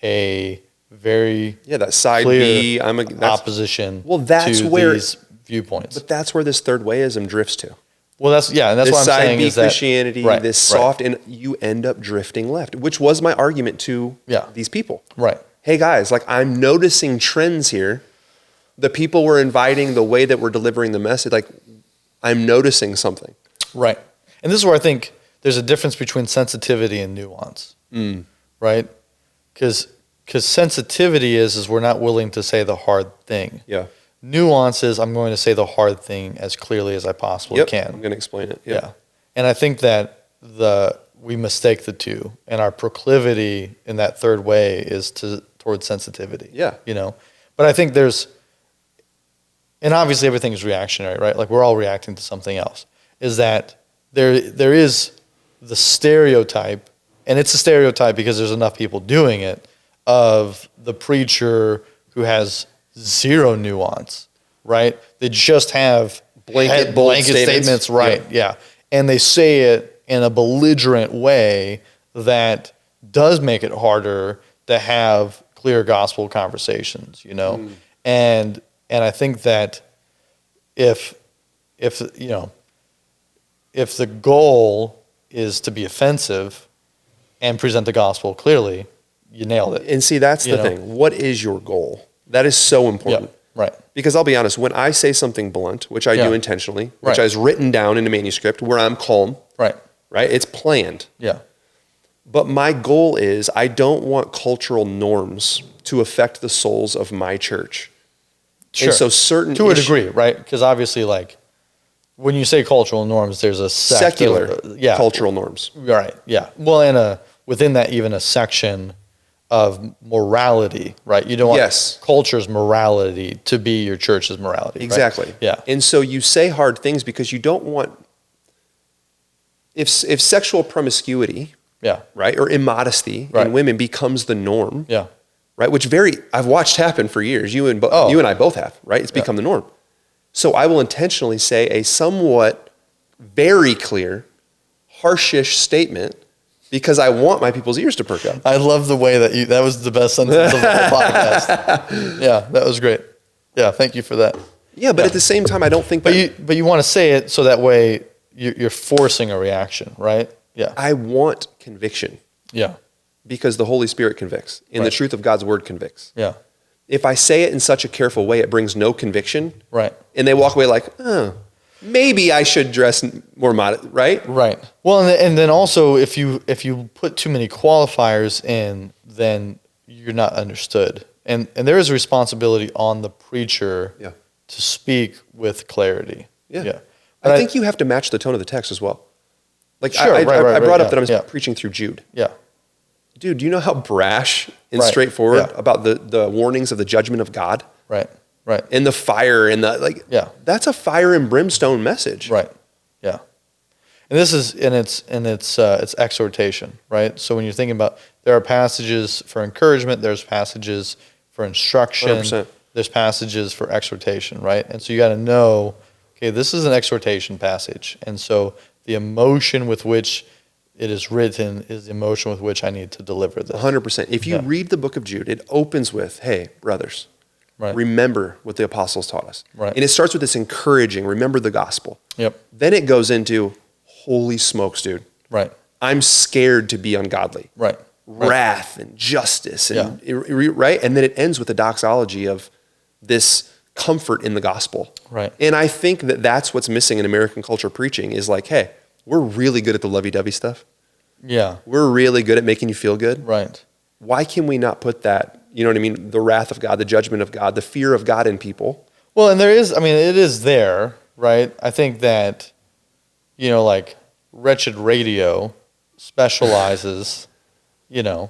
a very that side clear B, opposition that's to where, these viewpoints. But that's where this third wayism drifts to. Well, that's and that's this what I'm side saying B is that Christianity, this soft, and you end up drifting left, which was my argument to these people. Right. Hey guys, like I'm noticing trends here. The people we're inviting, the way that we're delivering the message, like I'm noticing something. Right. And this is where I think there's a difference between sensitivity and nuance, right? Because sensitivity is we're not willing to say the hard thing. Yeah. Nuance is I'm going to say the hard thing as clearly as I possibly can. I'm going to explain it. Yeah. And I think that we mistake the two, and our proclivity in that third way is towards sensitivity. Yeah. But I think and obviously everything is reactionary, right? Like we're all reacting to something else. Is that there is the stereotype, and it's a stereotype because there's enough people doing it, of the preacher who has zero nuance, right? They just have blanket statements, right? Yeah. And they say it in a belligerent way that does make it harder to have clear gospel conversations, And I think that if the goal is to be offensive and present the gospel clearly, you nailed it. And see, that's the thing. What is your goal? That is so important. Yeah, right. Because I'll be honest, when I say something blunt, which I do intentionally, which is written down in a manuscript where I'm calm, right? It's planned. Yeah. But my goal is I don't want cultural norms to affect the souls of my church. Sure. And so certain to a degree, right? Because obviously, like when you say cultural norms, there's a secular cultural norms, right? Yeah. Well, and within that, even a section of morality, right? You don't want culture's morality to be your church's morality. Exactly. Right? Yeah. And so you say hard things because you don't want if sexual promiscuity, right, or immodesty in women becomes the norm, right, which I've watched happen for years. You and I both have, right? It's become the norm. So I will intentionally say a somewhat very clear, harshish statement because I want my people's ears to perk up. I love the way that was the best sentence of the whole podcast. Yeah, that was great. Yeah, thank you for that. Yeah, but at the same time, I don't think But you want to say it so that way you're forcing a reaction, right? Yeah. I want conviction. Yeah. Because the Holy Spirit convicts, and the truth of God's word convicts. Yeah. If I say it in such a careful way, it brings no conviction. Right. And they walk away like, oh, maybe I should dress more modest, right? Right. Well, and then also if you put too many qualifiers in, then you're not understood. And there is a responsibility on the preacher to speak with clarity. Yeah. I think you have to match the tone of the text as well. Like sure, I brought up that I'm yeah. preaching through Jude. Yeah. Dude, do you know how brash and straightforward about the warnings of the judgment of God? Right. Right. And the fire and the that's a fire and brimstone message. Right. Yeah. And this is it's exhortation, right? So when you're thinking about, there are passages for encouragement, there's passages for instruction, 100%. there's passages for exhortation, right? And so you got to know, okay, this is an exhortation passage, and so the emotion with which it is written is the emotion with which I need to deliver this. 100%. If you read the book of Jude, it opens with, hey, brothers, remember what the apostles taught us. Right. And it starts with this encouraging, remember the gospel. Yep. Then it goes into, holy smokes, dude. Right. I'm scared to be ungodly. Right. Wrath and justice. And right? And then it ends with a doxology of this comfort in the gospel. Right. And I think that that's what's missing in American culture preaching is like, hey, we're really good at the lovey-dovey stuff. Yeah. We're really good at making you feel good. Right. Why can we not put that, you know what I mean, the wrath of God, the judgment of God, the fear of God in people? Well, and it is there, right? I think that, like Wretched Radio specializes, in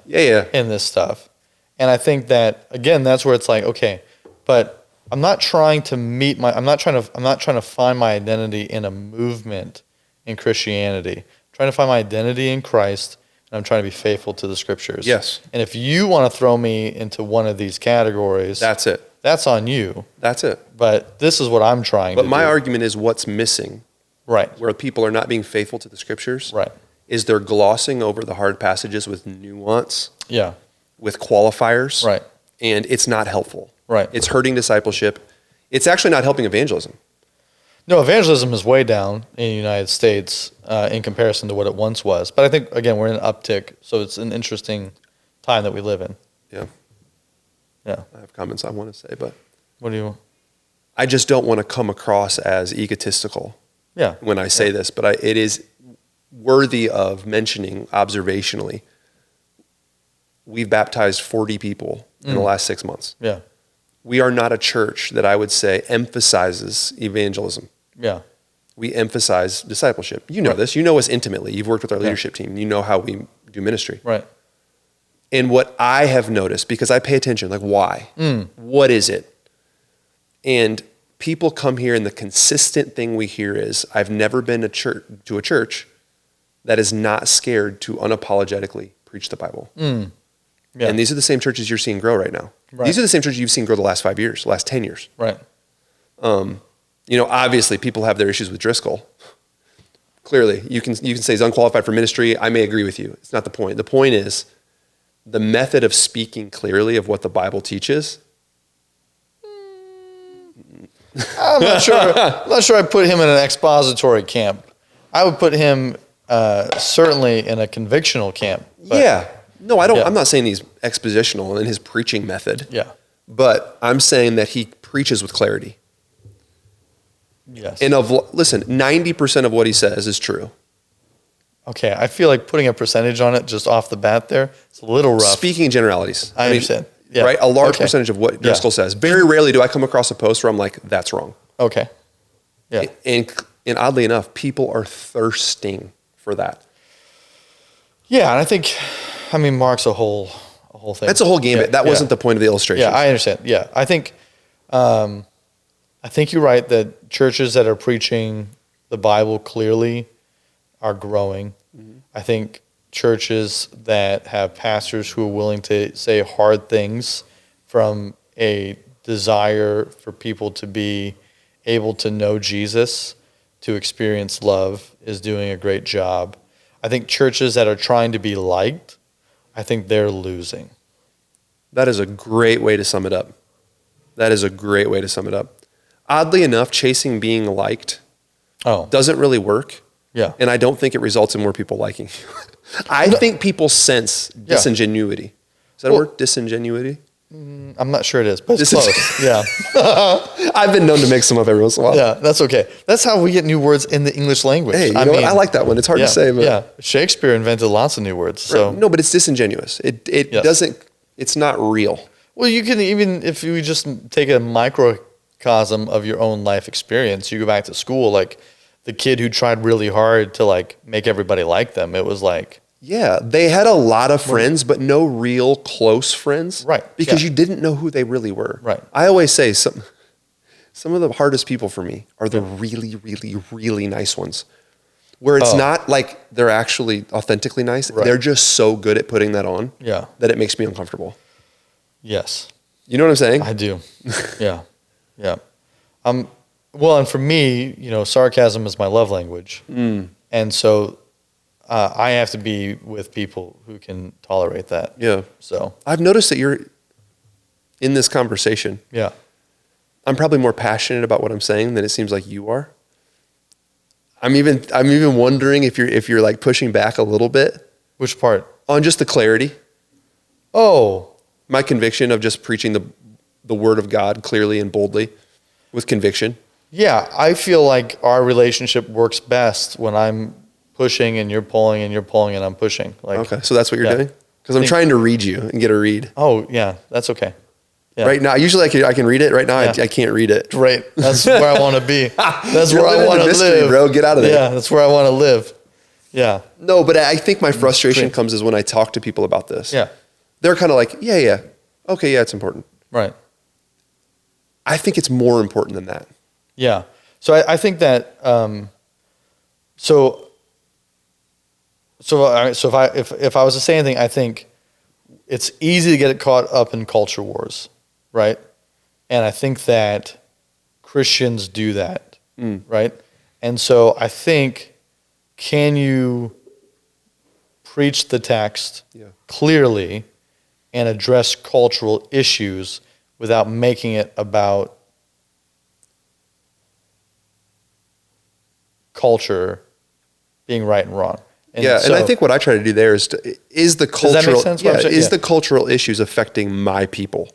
this stuff. And I think that, again, that's where it's like, okay, but I'm not trying to I'm not trying to find my identity in a movement in Christianity. I'm trying to find my identity in Christ, and I'm trying to be faithful to the scriptures. Yes. And if you want to throw me into one of these categories, that's it. That's on you. That's it. But this is what I'm trying to do. But my argument is what's missing. Right. Where people are not being faithful to the scriptures. Right. Is they're glossing over the hard passages with nuance. Yeah. With qualifiers. Right. And it's not helpful. Right. It's hurting discipleship. It's actually not helping evangelism. No, evangelism is way down in the United States in comparison to what it once was. But I think, again, we're in an uptick, so it's an interesting time that we live in. Yeah. Yeah. I have comments I want to say, but what do you? I just don't want to come across as egotistical. Yeah. When I say this, but it is worthy of mentioning observationally. We've baptized 40 people in the last 6 months. Yeah. We are not a church that I would say emphasizes evangelism. Yeah. We emphasize discipleship. You know this. You know us intimately. You've worked with our leadership team. You know how we do ministry. Right. And what I have noticed, because I pay attention, like why? What is it? And people come here and the consistent thing we hear is, I've never been to a church that is not scared to unapologetically preach the Bible. Yeah. And these are the same churches you're seeing grow right now. Right. These are the same churches you've seen grow the last 5 years, last 10 years. Right. Obviously people have their issues with Driscoll. Clearly, you can say he's unqualified for ministry. I may agree with you. It's not the point. The point is the method of speaking clearly of what the Bible teaches. I'm not sure I put him in an expository camp. I would put him certainly in a convictional camp. Yeah. No, I don't. Yeah. I'm not saying he's expositional in his preaching method. Yeah. But I'm saying that he preaches with clarity. Yes. And listen, 90% of what he says is true. Okay, I feel like putting a percentage on it just off the bat there, it's a little rough. Speaking in generalities. I understand. Yeah. Right? A large percentage of what Driscoll says. Very rarely do I come across a post where I'm like, that's wrong. Okay. Yeah. And oddly enough, people are thirsting for that. Yeah, and I think, Mark's a whole thing. That's a whole gambit. Yeah, that wasn't the point of the illustration. Yeah, I understand. Yeah, I think you're right that churches that are preaching the Bible clearly are growing. Mm-hmm. I think churches that have pastors who are willing to say hard things from a desire for people to be able to know Jesus, to experience love, is doing a great job. I think churches that are trying to be liked, I think they're losing. That is a great way to sum it up. oddly enough, chasing being liked doesn't really work. Yeah. And I don't think it results in more people liking you. I think people sense disingenuity. Is that a word? Disingenuity? I'm not sure it is, but it's close. Yeah. I've been known to mix them up every once in a while. Yeah, that's okay. That's how we get new words in the English language. Hey, I mean, I like that one. It's hard to say, but yeah. Shakespeare invented lots of new words. So no, but it's disingenuous. It doesn't. It's not real. Well, you can even if you just take a microcosm of your own life experience. You go back to school, like the kid who tried really hard to like make everybody like them. It was like. Yeah, they had a lot of friends, but no real close friends. Right. Because you didn't know who they really were. Right. I always say some of the hardest people for me are the really, really, really nice ones. Where it's not like they're actually authentically nice. Right. They're just so good at putting that on that it makes me uncomfortable. Yes. You know what I'm saying? I do. Yeah. Yeah. Well, and for me, sarcasm is my love language. And so I have to be with people who can tolerate that. Yeah. So I've noticed that you're in this conversation. Yeah. I'm probably more passionate about what I'm saying than it seems like you are. I'm even wondering if you're like pushing back a little bit. Which part? On just the clarity. Oh. My conviction of just preaching the word of God clearly and boldly with conviction. Yeah, I feel like our relationship works best when I'm pushing and you're pulling and I'm pushing. Like, okay, so that's what you're doing? Because I'm trying to read you and get a read. Oh, yeah, that's okay. Yeah. Right now, usually I can read it. Right now, I can't read it. Right, that's where I want to be. That's where I want to live. Bro, get out of there. Yeah, that's where I want to live. Yeah. No, but I think my frustration comes is when I talk to people about this. Yeah. They're kind of like, yeah. Okay, yeah, it's important. Right. I think it's more important than that. Yeah. So I think that so if I was to say anything, I think it's easy to get caught up in culture wars, right? And I think that Christians do that, right? And so I think, can you preach the text clearly and address cultural issues without making it about culture being right and wrong? And and I think what I try to do there is the cultural, does that make sense? Is the cultural issues affecting my people?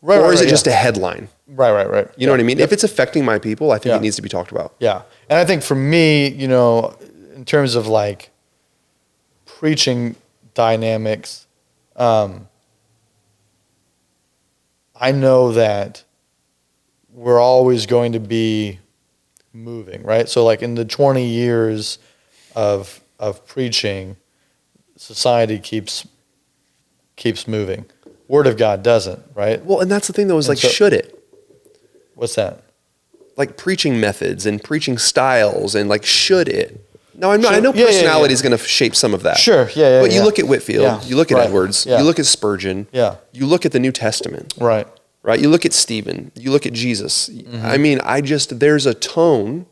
Right, or is it just a headline? Right. You know what I mean? If it's affecting my people, I think it needs to be talked about. Yeah. And I think for me, in terms of like preaching dynamics, I know that we're always going to be moving, right? So like in the 20 years of preaching, society keeps moving. Word of God doesn't, right? Well, and that's the thing though, is like, should it? What's that? Like preaching methods and preaching styles and like, should it? No, I know personality is going to shape some of that. Sure, But you look at Whitfield, you look at Edwards, you look at Spurgeon, you look at the New Testament. Right. You look at Stephen, you look at Jesus. I mean, there's a tone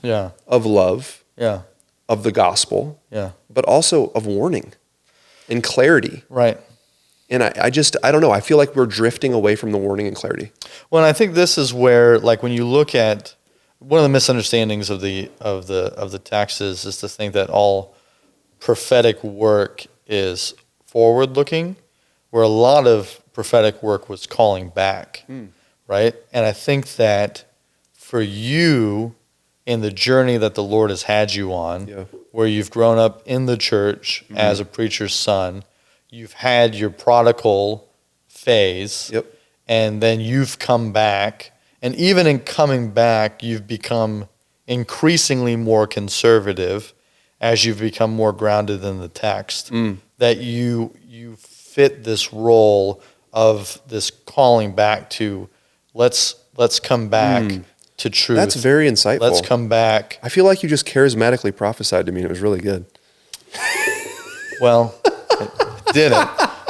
of love, of the gospel, but also of warning and clarity. Right. And I don't know. I feel like we're drifting away from the warning and clarity. Well, and I think this is where, like, when you look at one of the misunderstandings of the texts is to think that all prophetic work is forward-looking, where a lot of prophetic work was calling back, right? And I think that for you, in the journey that the Lord has had you on, where you've grown up in the church as a preacher's son, you've had your prodigal phase, and then you've come back. And even in coming back, you've become increasingly more conservative as you've become more grounded in the text. That you fit this role of this calling back to let's come back to truth. That's very insightful. Let's come back. I feel like you just charismatically prophesied to me, and it was really good. Well, I didn't.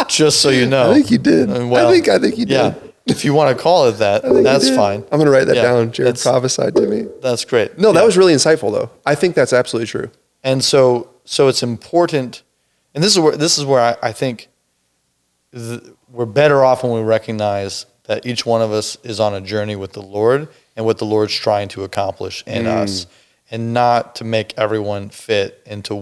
Just so you know. I think you did. Well, I think you did. Yeah. If you want to call it that, that's fine. I'm going to write that down. Jared prophesied to me. That's great. No, that was really insightful, though. I think that's absolutely true. And so it's important, and this is where I think we're better off when we recognize that each one of us is on a journey with the Lord, and what the Lord's trying to accomplish in us, and not to make everyone fit into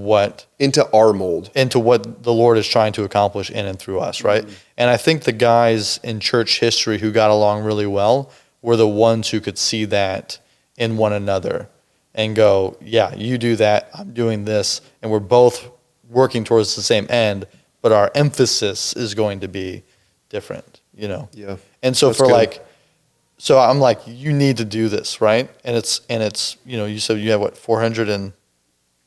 our mold, into what the Lord is trying to accomplish in and through us, right? And I think the guys in church history who got along really well were the ones who could see that in one another and go, yeah, you do that, I'm doing this, and we're both working towards the same end, but our emphasis is going to be different, you know? Yeah. And so That's good. So I'm like, you need to do this, right? And it's, you know, you said you have what, 400 and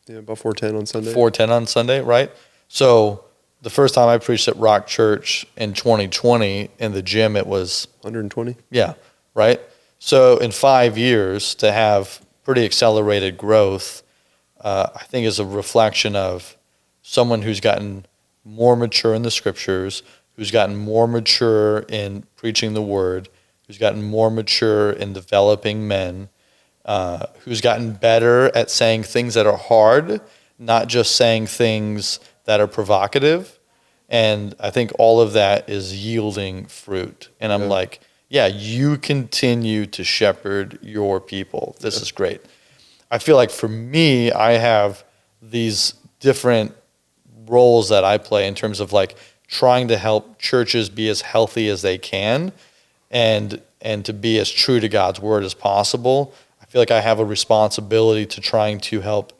about 410 on Sunday. 410 on Sunday, right? So the first time I preached at Rock Church in 2020 in the gym, it was 120. Yeah, right? So in 5 years to have pretty accelerated growth, I think is a reflection of someone who's gotten more mature in the scriptures, who's gotten more mature in preaching the word, who's gotten more mature in developing men, who's gotten better at saying things that are hard, not just saying things that are provocative. And I think all of that is yielding fruit. And I'm like, yeah, you continue to shepherd your people. This is great. I feel like for me, I have these different roles that I play in terms of like trying to help churches be as healthy as they can and to be as true to God's word as possible. I feel like I have a responsibility to trying to help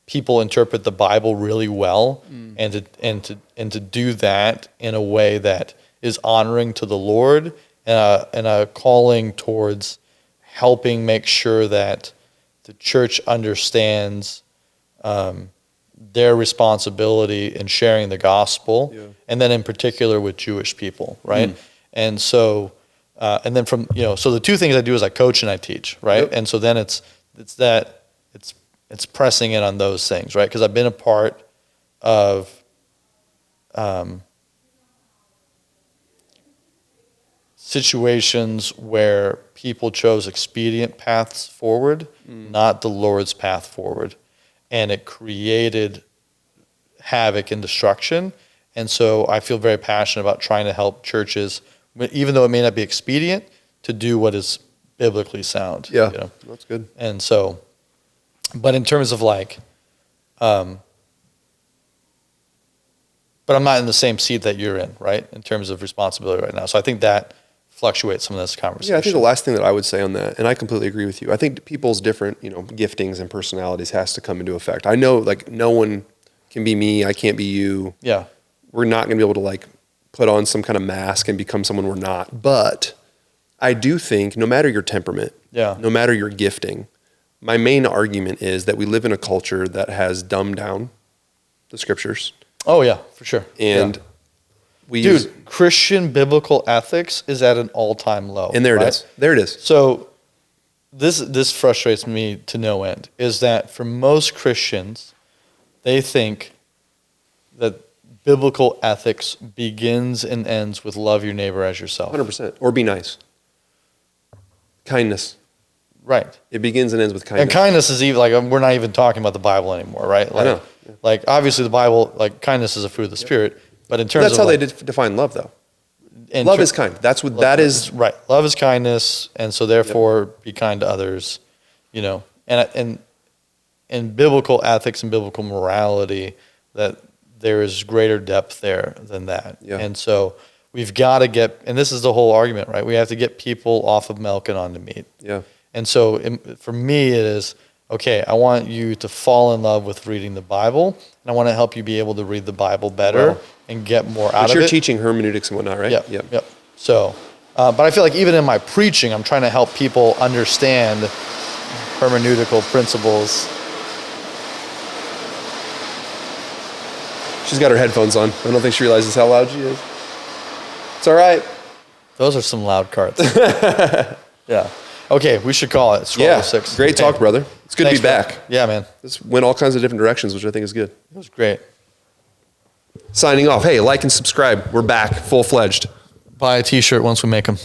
people interpret the Bible really well and to do that in a way that is honoring to the Lord and a calling towards helping make sure that the church understands their responsibility in sharing the gospel, and then in particular with Jewish people, right? And so, and then from, you know, so the two things I do is I coach and I teach, right? And so then it's pressing in on those things, right? Because I've been a part of situations where people chose expedient paths forward, not the Lord's path forward. And it created havoc and destruction. And so I feel very passionate about trying to help churches, even though it may not be expedient, to do what is biblically sound. Yeah, you know? That's good. And so, but in terms of like, but I'm not in the same seat that you're in, right? In terms of responsibility right now. So I think that fluctuates some of this conversation. Yeah, I think the last thing that I would say on that, and I completely agree with you, I think people's different, you know, giftings and personalities has to come into effect. I know, like, no one can be me, I can't be you. Yeah. We're not going to be able to, like, put on some kind of mask and become someone we're not. But I do think no matter your temperament, no matter your gifting, my main argument is that we live in a culture that has dumbed down the scriptures. Oh, yeah, for sure. And Christian biblical ethics is at an all-time low. And there it is. There it is. So this frustrates me to no end, is that for most Christians, they think that biblical ethics begins and ends with love your neighbor as yourself. 100%. Or be nice. Kindness. Right. It begins and ends with kindness. And kindness is even, like, we're not even talking about the Bible anymore, right? Like, I know. Yeah. Like, obviously the Bible, like, kindness is a fruit of the Spirit, but in terms that's of... how like, they define love, though. Love is kind. That's what that is. Right. Love is kindness, and so therefore be kind to others, you know. And in biblical ethics and biblical morality, that there is greater depth there than that. Yeah. And so we've got to get, and this is the whole argument, right? We have to get people off of milk and onto meat. Yeah. And so for me, it is, okay, I want you to fall in love with reading the Bible, and I want to help you be able to read the Bible better and get more out of it. But you're teaching hermeneutics and whatnot, right? Yep. So, but I feel like even in my preaching, I'm trying to help people understand hermeneutical principles. She's got her headphones on. I don't think she realizes how loud she is. It's all right. Those are some loud carts. Yeah. Okay, we should call it. It's 12:06. Great talk, brother. It's good to be back. Yeah, man. This went all kinds of different directions, which I think is good. It was great. Signing off. Hey, like and subscribe. We're back, full-fledged. Buy a t-shirt once we make them.